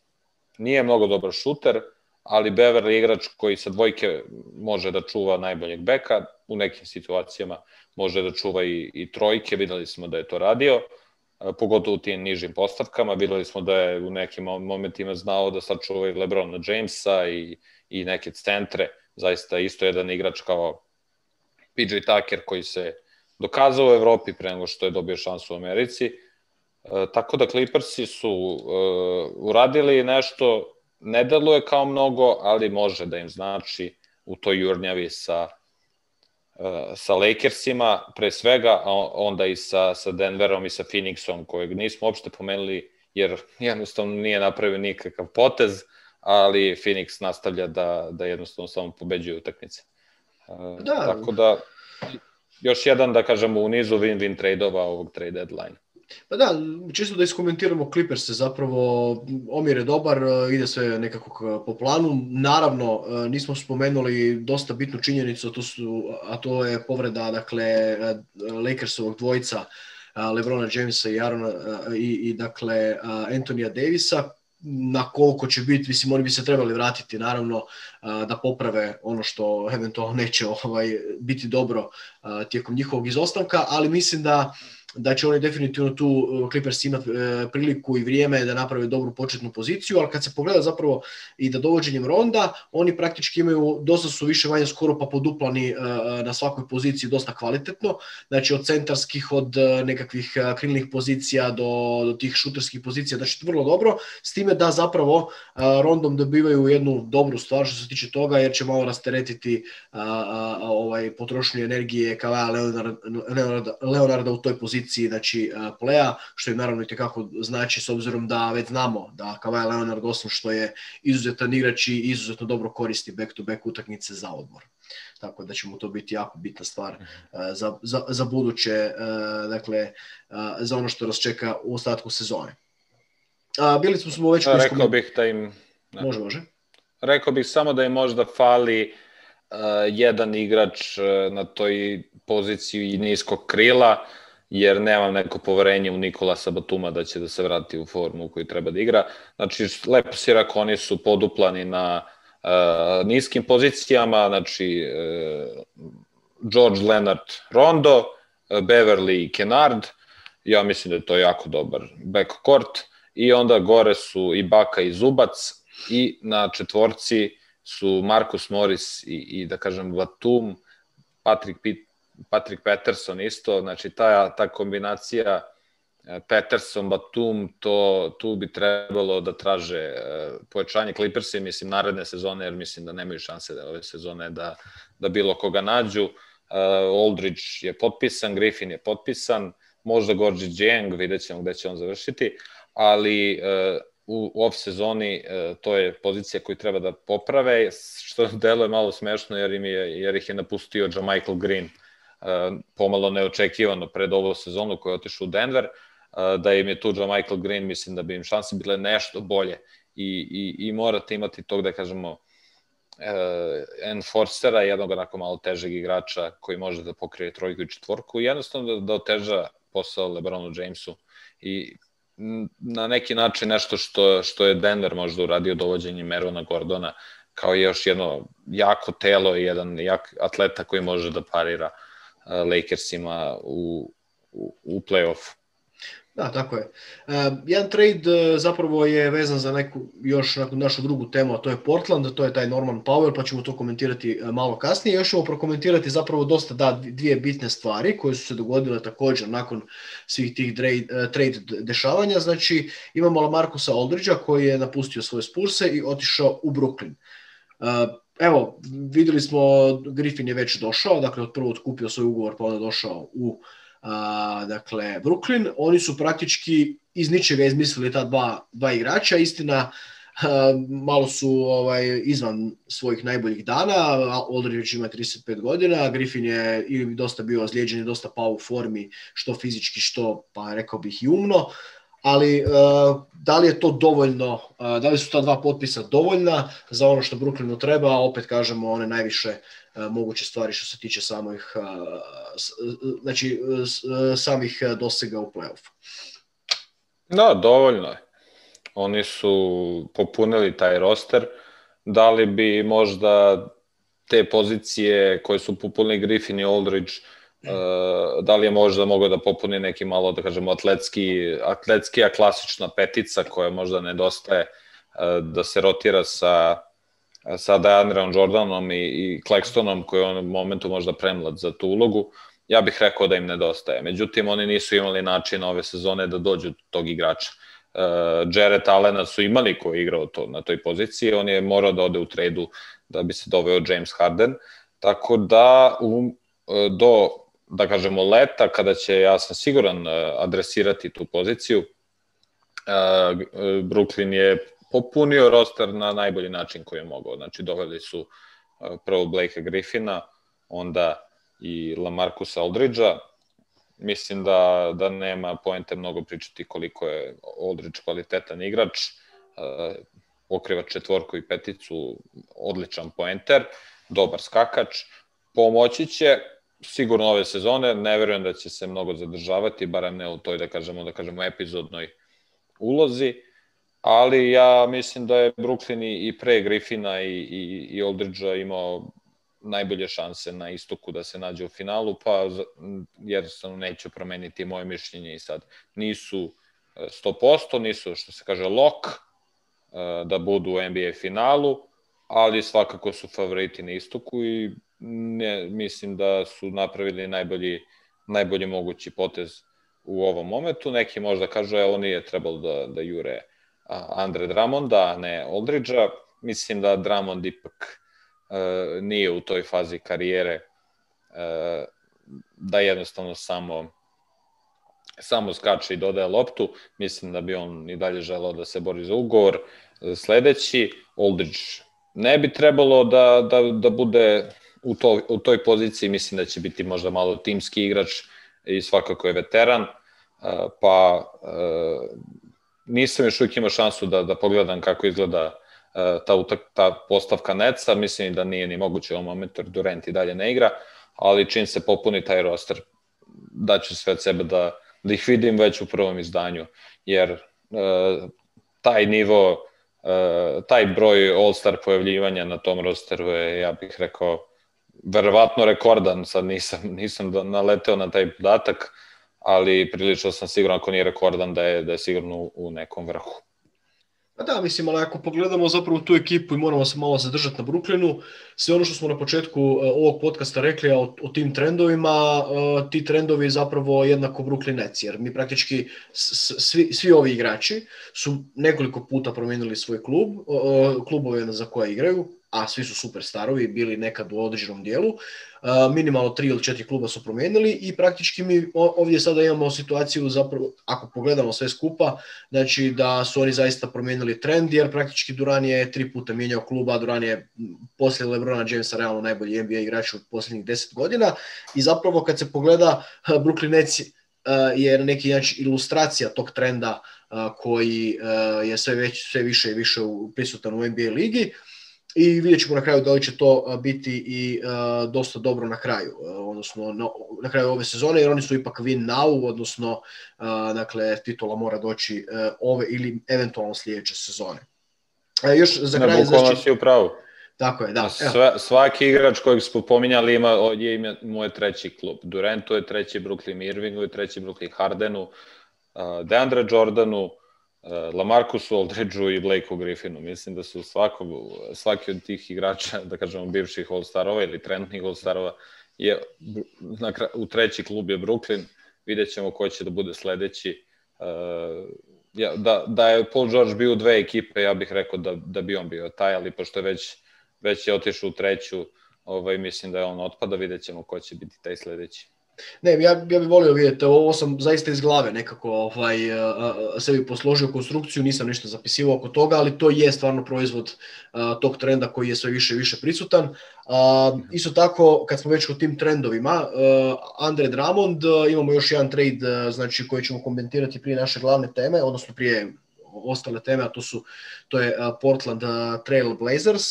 Nije mnogo dobar šuter, ali Beverley je igrač koji sa dvojke može da čuva najboljeg beka, u nekim situacijama može da čuva i trojke, videli smo da je to radio, pogotovo u tim nižim postavkama, videli smo da je u nekim momentima znao da sačuva i LeBrona Jamesa i neke centre, zaista isto jedan igrač kao PJ Tucker koji se dokazao u Evropi pre nego što je dobio šansu u Americi, tako da Clippersi su uradili nešto, ne deluje kao mnogo, ali može da im znači u toj jurnjavi sa Lakersima, pre svega, a onda i sa Denverom i sa Phoenixom, kojeg nismo uopšte pomenuli, jer jednostavno nije napravio nikakav potez, ali Phoenix nastavlja da jednostavno samo pobeđuje utakmice. Tako da, još jedan, da kažemo, u nizu win-win trade-ova ovog trade deadline. Pa da, čisto da iskomentiramo Clippers, zapravo omjer je dobar, ide sve nekako po planu. Naravno, nismo spomenuli dosta bitnu činjenicu, a to je povreda, dakle, Lakersovog dvojca LeBrona Jamesa i dakle Anthonyja Davisa, na koliko će biti, mislim, oni bi se trebali vratiti naravno da poprave ono što eventualno neće biti dobro tijekom njihovog izostanka, ali mislim da će oni definitivno tu Clippers imati priliku i vrijeme da naprave dobru početnu poziciju, ali kad se pogleda zapravo i da dovođenjem Ronda, oni praktički imaju, dosta su više manje skoro pa poduplani na svakoj poziciji dosta kvalitetno, znači od centarskih, od nekakvih krilnih pozicija do tih šuterskih pozicija, znači vrlo dobro, s time da zapravo Rondom dobivaju jednu dobru stvar što se tiče toga, jer će malo rasteretiti potrošnju energije Kawhi Leonarda u toj poziciji, znači playa, što im naravno itekako znači, s obzirom da već znamo da Kawhi Leonard, osim što je izuzetan igrač i izuzetno dobro koristi back-to-back utakmice za odmor. Tako da će mu to biti jako bitna stvar za buduće, dakle, za ono što nas čeka u ostatku sezone. Bili smo već... Rekao bih da im... Može. Rekao bih samo da im možda fali jedan igrač na toj poziciji niskog krila, jer nemam neko poverenje u Nikolasa Batuma da će da se vrati u formu u koju treba da igra. Znači, lepo si rekao, oni su poduplani na niskim pozicijama, znači George Leonard Rondo, Beverly i Kennard, ja mislim da je to jako dobar backcourt, i onda gore su Ibaka i Zubac, i na četvorci su Marcus Morris i da kažem Batum, Patrick Patterson isto, znači ta kombinacija Patterson-Batum, tu bi trebalo da traže pojačanje Clippersi, mislim, naredne sezone, jer mislim da nemaju šanse da ove sezone da bilo koga nađu. Aldridge je potpisan, Griffin je potpisan, možda Gorgui Dieng, vidjet ćemo gde će on završiti, ali u off sezoni to je pozicija koju treba da poprave, što deluje malo smešno jer ih je napustio JaMychal Green, pomalo neočekivano pred ovu sezonu koja je otišao u Denver. Da im je tu JaMychal Green, mislim da bi im šanse bile nešto bolje i morate imati tog, da kažemo, enforcera, jednog onako malo težeg igrača koji može da pokrije trojku i četvorku i jednostavno da oteža posao LeBronu Jamesu i na neki način nešto što je Denver možda uradio dovođenjem Erona Gordona kao još jedno jako telo i jedan jak atleta koji može da parira Lakersima u play-offu. Da, tako je. Jedan trade zapravo je vezan za još našu drugu temu, a to je Portland, to je taj Norman Powell, pa ćemo to komentirati malo kasnije. Još ćemo prokomentirati zapravo dosta dvije bitne stvari koje su se dogodile također nakon svih tih trade dešavanja. Znači, imamo LaMarcusa Aldridgea koji je napustio svoje Spurse i otišao u Brooklyn. Evo, vidjeli smo, Griffin je već došao, dakle od prvo otkupio svoj ugovor pa onda došao u dakle Brooklyn. Oni su praktički iz ničega izmislili ta dva igrača, istina malo su izvan svojih najboljih dana. Aldridge ima 35 godina, Griffin je ili dosta bio ozlijeđen i dosta pao u formi, što fizički, što pa rekao bih i umno, ali da li je to dovoljno, da li su ta dva potpisa dovoljna za ono što Brooklynu treba, opet kažemo one najviše moguće stvari što se tiče samih dosega u play-offu. Da, dovoljno je. Oni su popunili taj roster. Da li bi možda te pozicije koje su popunili Griffin i Aldridge, da li je možda mogao da popuni neki malo, da kažemo, atletskija klasična petica koja možda nedostaje, da se rotira sa DeAndreom Jordanom i Claxtonom koji je u onom momentu možda premlad za tu ulogu. Ja bih rekao da im nedostaje. Međutim, oni nisu imali način ove sezone da dođu do tog igrača. Jarrett Allena su imali koji je igrao na toj poziciji, on je morao da ode u trejdu da bi se doveo James Harden, tako da do, da kažemo, leta, kada će, ja sam siguran, adresirati tu poziciju, Brooklyn je popunio roster na najbolji način koji je mogao. Znači, doveli su prvo Blakea Griffina, onda i LaMarcusa Aldridgea. Mislim da nema poente mnogo pričati koliko je Aldridge kvalitetan igrač, pokriva četvorku i peticu, odličan poenter, dobar skakač. Pomoći će, sigurno ove sezone, ne verujem da će se mnogo zadržavati, barem ne u toj, da kažemo epizodnoj ulozi, ali ja mislim da je Brooklyn i pre Griffina i Aldridgea imao najbolje šanse na istoku da se nađe u finalu, pa jednostavno neću promeniti moje mišljenje i sad. Nisu 100%, nisu, što se kaže, lock da budu u NBA finalu, ali svakako su favoriti na istoku i mislim da su napravili najbolji mogući potez u ovom momentu. Neki možda kažu, evo nije trebalo da jure Andre Drummonda, a ne Aldridgea. Mislim da Drummond ipak nije u toj fazi karijere da jednostavno samo skače i dodaje loptu. Mislim da bi on i dalje želeo da se bori za ugovor. Sledeći, Aldridge ne bi trebalo da bude u toj poziciji, mislim da će biti možda malo timski igrač i svakako je veteran, pa nisam još uvijek imao šansu da pogledam kako izgleda ta postavka Netsa, mislim da nije ni moguće u ovom momentu, jer Durant i dalje ne igra, ali čim se popuni taj roster, daću sve od sebe da ih vidim već u prvom izdanju, jer taj nivo, taj broj All-Star pojavljivanja na tom rosteru je, ja bih rekao, verovatno rekordan, sad nisam naleteo na taj podatak, ali prilično sam siguran ako nije rekordan da je sigurno u nekom vrhu. Da, mislim, ali ako pogledamo zapravo tu ekipu i moramo se malo zadržati na Brooklynu, sve ono što smo na početku ovog podcasta rekli o tim trendovima, ti trendovi zapravo jednako Brooklyn Nets, jer mi praktički svi ovi igrači su nekoliko puta promijenili svoj klubove za koje igraju, a svi su superstarovi, bili nekad u određenom dijelu. Minimalno 3 ili 4 kluba su promijenili i praktički mi ovdje sada imamo situaciju, zapravo, ako pogledamo sve skupa, znači da su oni zaista promijenili trend, jer praktički Durant je 3 puta mijenjao kluba, Durant je poslije LeBrona Jamesa realno najbolji NBA igrač u posljednjih 10 godina i zapravo kad se pogleda Brooklyn Nets je na neki način ilustracija tog trenda koji je sve više i više prisutan u NBA ligi. I vidjet ćemo na kraju da li će to biti i dosta dobro na kraju, odnosno na kraju ove sezone, jer oni su ipak win now, odnosno dakle, titula mora doći ove ili eventualno sljedeće sezone. Još za kraj... Bukvalno si u pravu. Tako je, da. Svaki igrač kojeg smo pominjali imao je treći klub. Durantu je treći, Brooklyn Irvingu je treći, Brooklyn Hardenu, DeAndre Jordanu, Lamarcusu Aldridgeu i Blakeu Griffinu. Mislim da su svaki od tih igrača, da kažemo bivših All-Starova ili trenutnih All-Starova, u treći klub je Brooklyn. Vidjet ćemo ko će da bude sledeći. Da je Paul George bio u dve ekipe, ja bih rekao da bi on bio taj, ali pošto je već je otišao u treću, mislim da je on otpada, vidjet ćemo ko će biti taj sledeći. Ne, ja bih volio vidjeti, ovo sam zaista iz glave nekako sebi posložio konstrukciju, nisam ništa zapisivao oko toga, ali to je stvarno proizvod tog trenda koji je sve više i više prisutan. Isto tako, kad smo već u tim trendovima, Andre Drummond, imamo još jedan trade znači, koji ćemo komentirati prije naše glavne teme, odnosno prije ostale teme, a to je Portland Trail Blazers,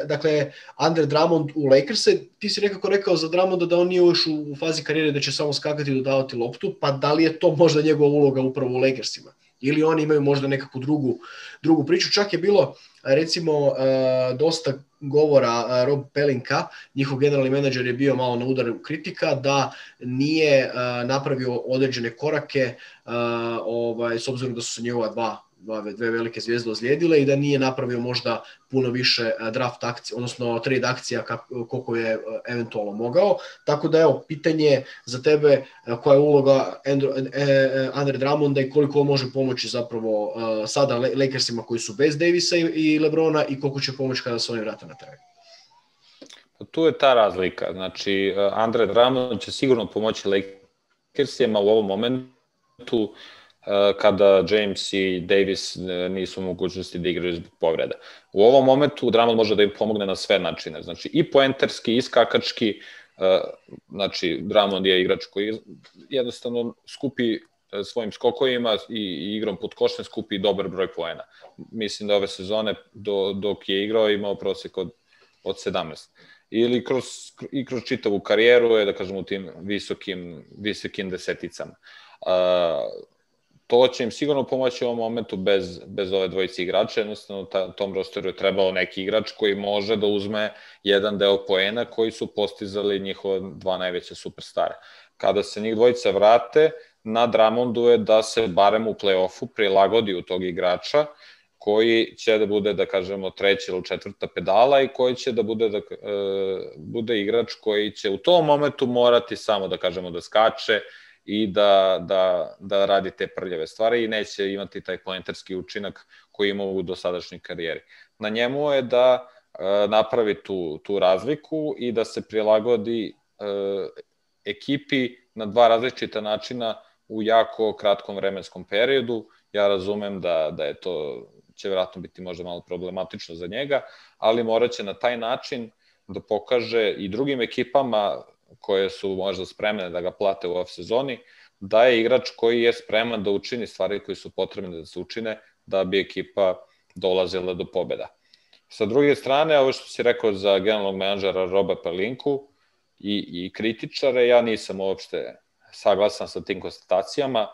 dakle Andre Drummond u Lakers-e. Ti si nekako rekao za Drummonda da on nije još u fazi karijere da će samo skakati i dodavati loptu, pa da li je to možda njegova uloga upravo u Lakersima? Ili oni imaju možda nekakvu drugu priču? Čak je bilo recimo dosta govora Rob Pelinka, njihov generalni menadžer je bio malo na udaru kritika da nije napravio određene korake s obzirom da su se njegova dve velike zvijezde ozlijedile i da nije napravio možda puno više draft akcija, odnosno trade akcija koliko je eventualno mogao. Tako da evo, pitanje za tebe koja je uloga Andre Drummonda i koliko on može pomoći zapravo sada Lakersima koji su bez Davisa i LeBrona i koliko će pomoći kada se oni vrate na teren. Tu je ta razlika. Znači, Andre Drummond će sigurno pomoći Lakersima u ovom momentu kada James i Davis nisu u mogućnosti da igraju zbog povreda. U ovom momentu Drummond može da im pomogne na sve načine, znači i poenterski, i skakački, znači Drummond je igrač koji jednostavno skupi svojim skokovima i igrom pod košem skupi dobar broj poena. Mislim da ove sezone dok je igrao imao prosjek od 17. ili kroz čitavu karijeru je, da kažem, u tim visokim deseticama. To će im sigurno pomoći u ovom momentu bez ove dvojice igrača, jednostavno tom rosteru je trebalo neki igrač koji može da uzme jedan deo poena koji su postizali njihova dva najveća superstara. Kada se njih dvojica vrate, na Drummondu je da se barem u play-offu prilagodi u tog igrača koji će da bude, da kažemo, treća ili četvrta pedala i koji će da bude igrač koji će u tom momentu morati samo, da kažemo, da skače i da radi te prljave stvari i neće imati taj poenterski učinak koji ima u dosadašnjoj karijeri. Na njemu je da napravi tu razliku i da se prilagodi ekipi na dva različita načina u jako kratkom vremenskom periodu. Ja razumem da je to će vjerojatno biti možda malo problematično za njega, ali morat će na taj način da pokaže i drugim ekipama koje su možda spremne da ga plate u off sezoni, da je igrač koji je spreman da učini stvari koje su potrebne da se učine da bi ekipa dolazila do pobeda. Sa druge strane, ovo što si rekao za generalnog menadžera Roba Pelinku i kritičare, ja nisam uopšte saglasan sa tim konstatacijama,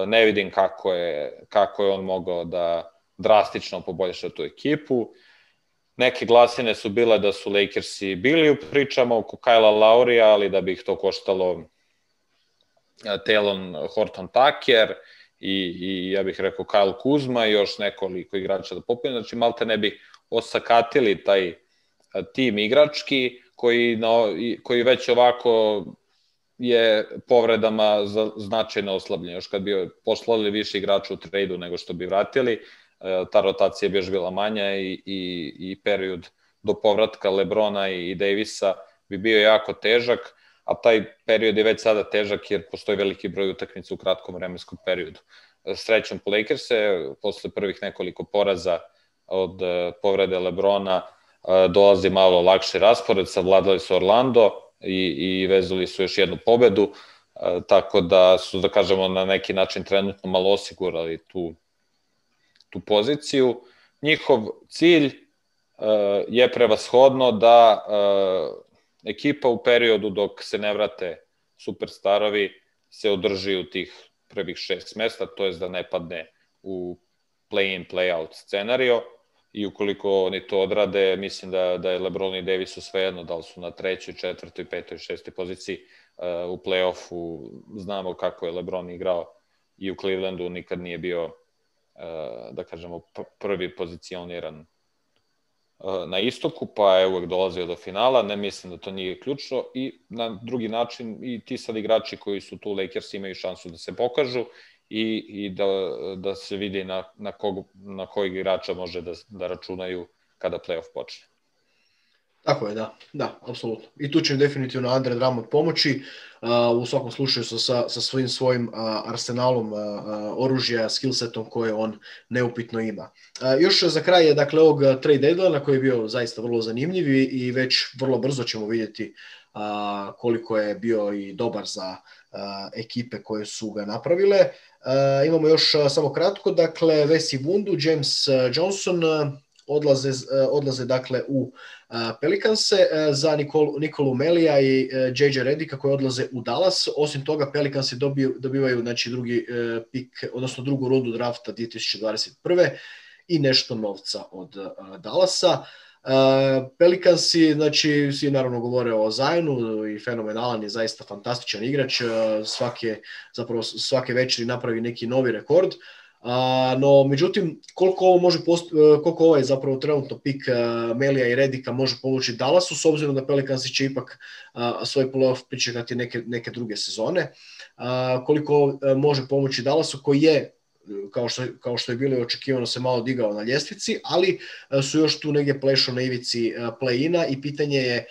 ne vidim kako je on mogao da drastično poboljša tu ekipu. Neke glasine su bile da su Lakersi bili u pričama oko Kylea Laurija, ali da bi ih to koštalo Talon Horton-Tucker i ja bih rekao Kyle Kuzma i još nekoliko igrača da popune. Znači, malte ne bi osakatili taj tim igrački koji već ovako je povredama značajno oslabljen. Još kad bi poslali više igrača u trejdu nego što bi vratili, ta rotacija bi još bila manja i period do povratka Lebrona i Davisa bi bio jako težak, a taj period je već sada težak jer postoji veliki broj utakmica u kratkom vremenskom periodu. Srećom po Lakerse, posle prvih nekoliko poraza od povrede Lebrona dolazi malo lakši raspored, savladali su Orlando i vezali su još jednu pobedu, tako da su, da kažemo, na neki način trenutno malo osigurali tu poziciju. Njihov cilj je prevashodno da ekipa u periodu dok se ne vrate superstarovi se održi u tih prvih 6 mesta, to je da ne padne u play-in, play-out scenario i ukoliko oni to odrade, mislim da je LeBron i Davisu svejedno, da li su na 3., 4., 5., 6. poziciji u play-offu. Znamo kako je LeBron igrao i u Clevelandu, nikad nije bio, da kažemo, prvi pozicioniran na istoku, pa je uvek dolazio do finala. Ne mislim da to nije ključno i na drugi način i ti sad igrači koji su tu Lakers imaju šansu da se pokažu i da se vidi na kojeg igrača može da računaju kada playoff počne. Tako je, da, apsolutno. I tu će im definitivno Andre Drummond pomoći, u svakom slučaju sa svojim arsenalom oružja, skillsetom koje on neupitno ima. Još za kraj je, dakle, ovog trade deadline koji je bio zaista vrlo zanimljiv i već vrlo brzo ćemo vidjeti koliko je bio i dobar za ekipe koje su ga napravile. Imamo još samo kratko, dakle, Vesi Wundu, James Johnson odlaze dakle u Pelicanse za Nikolu Melija i JJ Redicka koji odlaze u Dallas. Osim toga, Pelicansi dobivaju, znači, drugi pik, odnosno drugu rundu drafta 2021. i nešto novca od Dallasa. Pelicansi, znači, svi naravno govore o Zionu i fenomenalan je, zaista fantastičan igrač, svake večeri napravi neki novi rekord. No, međutim, koliko ovaj zapravo trenutno pik Melija i Redicka može pomoći Dallasu, s obzirom da Pelicansi će ipak svoj playoff pričekati neke druge sezone, koliko može pomoći Dallasu koji je, kao što je bilo očekivano, se malo digao na ljestvici, ali su još tu negdje plešo na ivici play-ina i pitanje je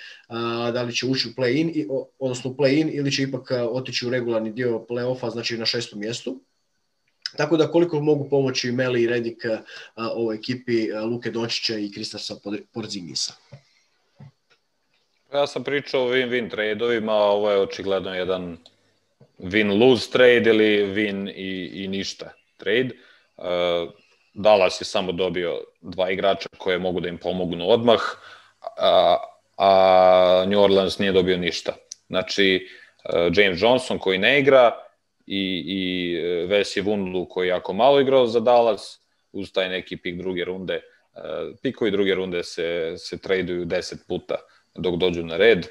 da li će ući u play-in, odnosno u play-in, ili će ipak otići u regularni dio play-offa, znači na 6. mjestu. Tako da koliko mogu pomoći Meli i Redick ovoj ekipi Luke Dončića i Kristapsa Porzingisa? Ja sam pričao o win-win trade-ovima, ovo je očigledno jedan win-lose trade ili win i ništa trade. Dallas je samo dobio 2 igrača koje mogu da im pomognu odmah, a New Orleans nije dobio ništa. Znači, James Johnson koji ne igra i Vesi Vunlu koji jako malo igrao za Dallas, uz taj neki pik druge runde. Pikovi druge runde se traduju 10 puta dok dođu na red.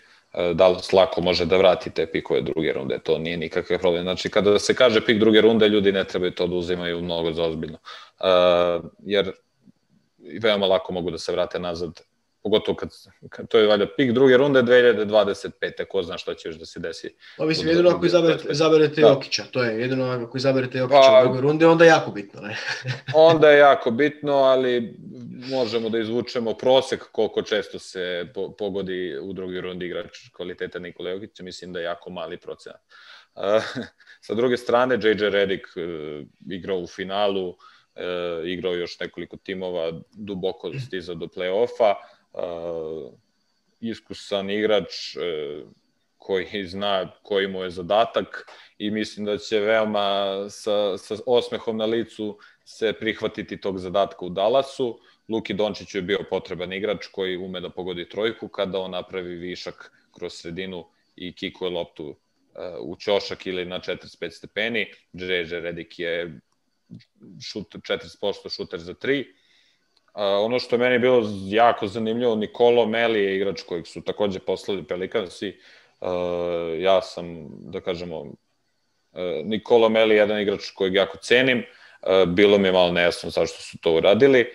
Dallas lako može da vrati te pikove druge runde, to nije nikakav problem. Znači, kada se kaže pik druge runde, ljudi ne trebaju to da uzimaju mnogo zaozbiljno. Jer veoma lako mogu da se vrate nazad, pogotovo kad to je valjda pik druge runde 2025. Ko zna što će još da se desi. Mislim, jedino ako izaberete Jokića, to je jedino ako izaberete Jokića u drugoj runde, onda je jako bitno. Ne? Onda je jako bitno, ali možemo da izvučemo prosek koliko često se pogodi u drugoj rundi igrač kvaliteta Nikola Jokića, mislim da je jako mali procenat. Sa druge strane, JJ Redick igrao u finalu, igrao još nekoliko timova, duboko stizao do play-offa, iskusan igrač koji zna koji mu je zadatak i mislim da će veoma sa osmehom na licu se prihvatiti tog zadatka u Dallasu. Luki Dončiću je bio potreban igrač koji ume da pogodi trojku kada on napravi višak kroz sredinu i kikuje loptu u ćošak ili na 45 stepeni. JJ Redick je 40% šuter za 3. Ono što je meni bilo jako zanimljivo, Nicolo Melli je igrač kojeg su takođe poslali Pelicansi. Ja sam, da kažemo, Nicolo Melli je jedan igrač kojeg jako cenim. Bilo mi je malo nejasno zašto su to uradili.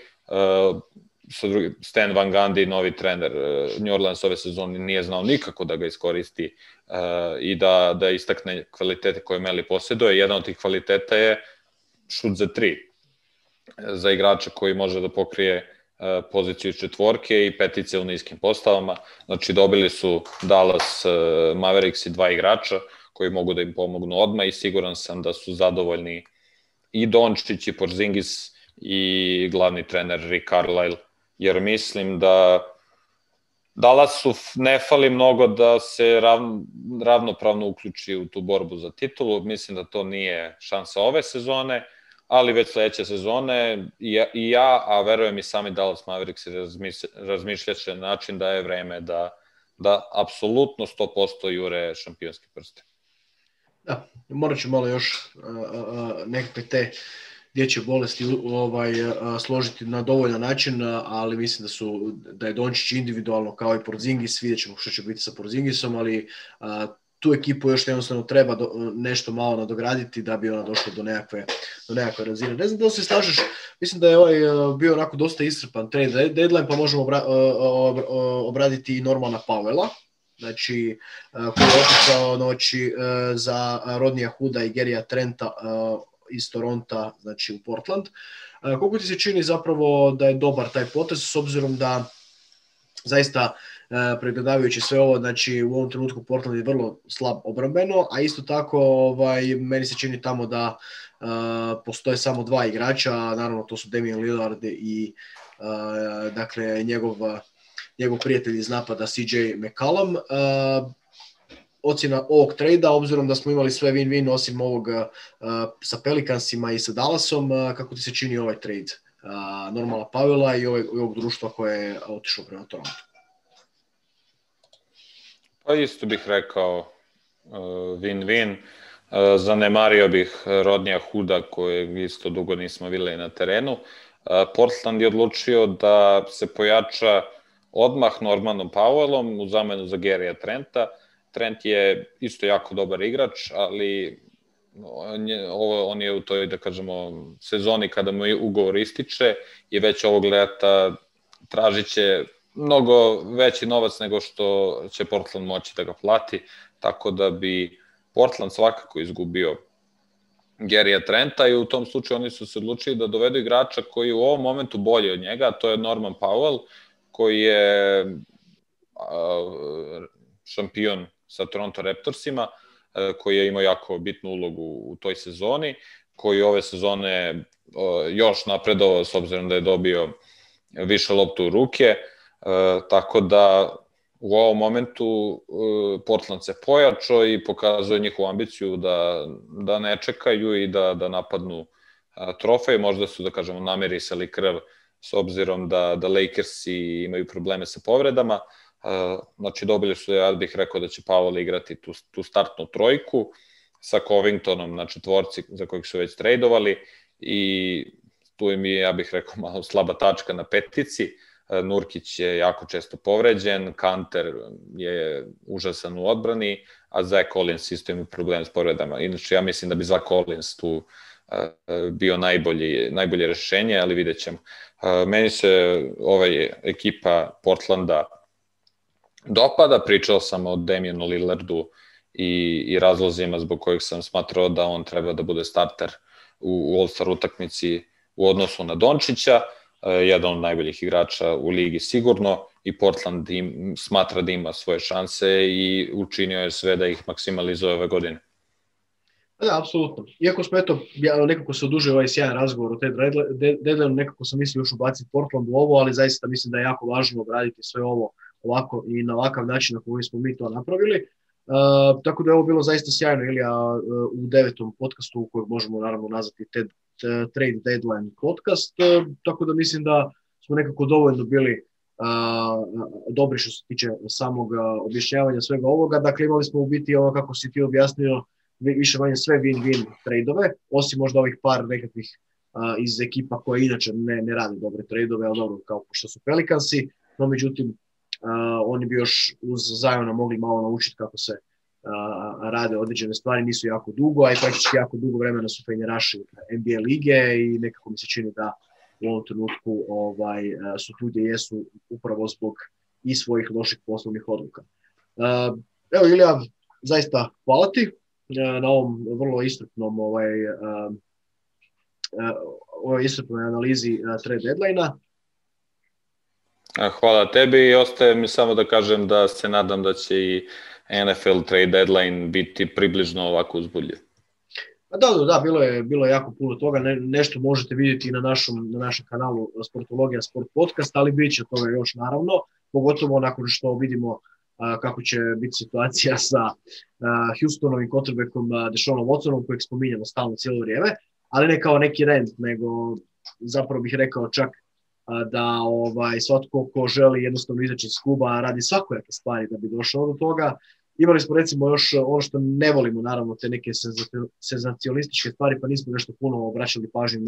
Stan Van Gundy, novi trener New Orleans ove sezone, nije znao nikako da ga iskoristi i da istakne kvalitete koje Melli posjeduje. Jedan od tih kvaliteta je šut za 3. Za igrača koji može da pokrije poziciju četvorke i petice u niskim postavama. Znači, dobili su Dallas Mavericks i 2 igrača koji mogu da im pomognu odmah i siguran sam da su zadovoljni i Dončić i Porzingis i glavni trener Rick Carlisle, jer mislim da Dallasu ne fali mnogo da se ravnopravno uključi u tu borbu za titulu. Mislim da to nije šansa ove sezone, ali već sledeće sezone i ja, a verujem i sami Dallas Mavericks razmišljaće na način da je vreme da apsolutno 100% jure šampionski prste. Da, morat ću malo još nekakve te dječje bolesti složiti na dovoljan način, ali mislim da je Dončić individualno kao i Porzingis, vidjet ćemo što će biti sa Porzingisom, ali tu ekipu još jednostavno treba nešto malo nadograditi da bi ona došla do nekakve razine. Ne znam da li se slažeš, mislim da je bio onako dosta iscrpan trade deadline, pa možemo obraditi i Normana Powella, znači koji je otišao za Rodnija Hooda i Garyja Trenta iz Toronta, znači u Portland. Koliko ti se čini zapravo da je dobar taj potez, s obzirom da zaista pregledavajući sve ovo, znači u ovom trenutku Portland je vrlo slab obrambeno, a isto tako meni se čini tamo da postoje samo 2 igrača, naravno to su Damian Lillard i dakle njegov prijatelj iz napada CJ McCollum. Ocjena ovog trejda, obzirom da smo imali sve win-win osim ovog sa Pelicansima i sa Dallasom, kako ti se čini ovaj trade Normana Powella i ovog društva koje je otišlo prema Torontu? Pa isto bih rekao win-win. Zanemario bih Rodnija Hooda kojeg isto dugo nismo videli na terenu. Portland je odlučio da se pojača odmah Normanom Powellom u zamenu za Garyja Trenta. Trent je isto jako dobar igrač, ali on je u toj, da kažemo, sezoni kada mu ugovor ističe i već ovog leta tražit će mnogo veći novac nego što će Portland moći da ga plati, tako da bi Portland svakako izgubio Garyja Trenta i u tom slučaju oni su se odlučili da dovedu igrača koji je u ovom momentu bolji od njega, a to je Norman Powell, koji je šampion sa Toronto Raptorsima, koji je imao jako bitnu ulogu u toj sezoni, koji ove sezone još napredovao s obzirom da je dobio više loptu u ruke, tako da u ovom momentu Portland se pojačao i pokazuje njihovu ambiciju da ne čekaju i da napadnu trofej. Možda su, da kažemo, namirisali krv s obzirom da Lakersi imaju probleme sa povredama, Znači dobili su, ja bih rekao da će Powell igrati tu startnu trojku sa Covingtonom na četvorci za kojih su već tradovali i tu im je, ja bih rekao, malo slaba tačka na petici. Nurkić je jako često povređen, Kanter je užasan u odbrani, a Zach Collins isto ima problem s povredama. Inače, ja mislim da bi Zach Collins tu bio najbolje rešenje, ali vidjet ćemo. Meni se ekipa Portlanda dopada, pričao sam o Damianu Lillardu i razlozima zbog kojih sam smatrao da on treba da bude starter u All-Star utakmici u odnosu na Dončića, jedan od najboljih igrača u ligi sigurno, i Portland smatra da ima svoje šanse i učinio je sve da ih maksimalizuje ove godine. Da, apsolutno. Iako smo, nekako se odužio ovaj sjajan razgovor o te deadline, nekako sam mislio još ubaciti Portland u ovo, ali zaista mislim da je jako važno obraditi sve ovo ovako i na ovakav način na koji smo mi to napravili. Tako da je ovo bilo zaista sjajno, Ilija, u 9. podcastu kojeg možemo naravno nazvati Trade Deadline podcast, tako da mislim da smo nekako dovoljno bili dobri što se tiče samog objašnjavanja svega ovoga. Dakle, imali smo u biti ovo, kako si ti objasnio, više manje sve win-win trade-ove, osim možda ovih par nekakvih iz ekipa koje inače ne radi dobre trade-ove, ali dobro, kao što su Pelicansi, no međutim oni bi još uz Ziona mogli malo naučiti kako se rade određene stvari, nisu jako dugo, a i praktički jako dugo vremena su fenjeraši NBA lige i nekako mi se čini da u ovom trenutku su tu gdje jesu upravo zbog i svojih loših poslovnih odluka. Evo, Ilija, zaista hvala ti na ovom vrlo iscrpnoj analizi trade deadline-a. Hvala tebi i ostaje mi samo da kažem da se nadam da će i NFL trade deadline biti približno ovako uzbudljiv. Da, bilo je jako puno toga, nešto možete vidjeti i na našem kanalu Sportologija Sport Podcast, ali bit će toga još naravno, pogotovo nakon što vidimo kako će biti situacija sa Houstonovim quarterbackom Deshaunom Watsonom, kojeg spominjamo stalno cijelo vrijeme, ali ne kao neki rent, nego zapravo bih rekao čak da svatko ko želi jednostavno izaći iz kluba radi svakojake stvari da bi došao do toga. Imali smo recimo još ono što ne volimo, naravno, te neke senzacionalističke stvari, pa nismo nešto puno obraćali pažnju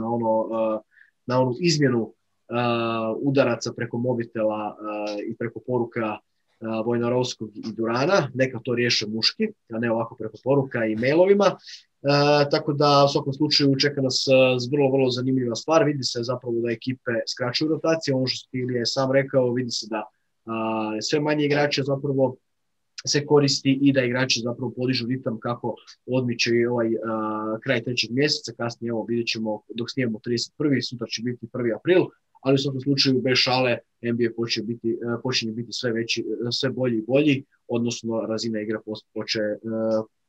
na onu izmjenu udaraca preko mobitela i preko poruka Vojnarovskog i Durana. Neka to riješe muški, a ne ovako preko poruka i mailovima. Tako da u svakom slučaju čeka nas vrlo, vrlo zanimljiva stvar. Vidi se zapravo da ekipe skraćuju rotacije, ono što Ilija je sam rekao, vidi se da sve manje igrača zapravo se koristi i da igrači zapravo podižu ritam kako odmiče i kraj 3. mjeseca, kasnije evo vidjet ćemo dok snijemo 31. sutra će biti 1. april, ali u svakom slučaju bez šale NBA počinje biti sve bolji i bolji, odnosno razina igre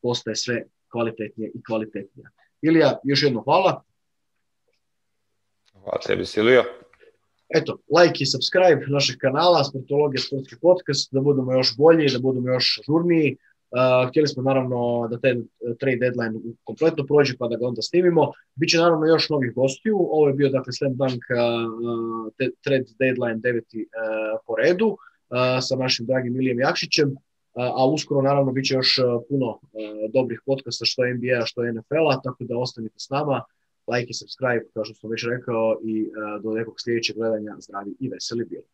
postaje sve kvalitetnije i kvalitetnija. Ilija, još jedno hvala. Hvala tebi, Silvio. Eto, like i subscribe našeg kanala Sportologija Sportski podcast, da budemo još bolji, da budemo još žurniji. Htjeli smo naravno da taj trade deadline kompletno prođe pa da ga onda snimimo. Biće naravno još novih gostiju. Ovo je bio dakle Slam Dunk trade deadline 9. Po redu sa našim dragim Ilijem Jakšićem. A uskoro naravno bit će još puno dobrih podcasta što NBA-a, što NFL-a, tako da ostanite s nama, like i subscribe, kao što sam već rekao, i do nekog sljedećeg gledanja zdravi i veseli bili.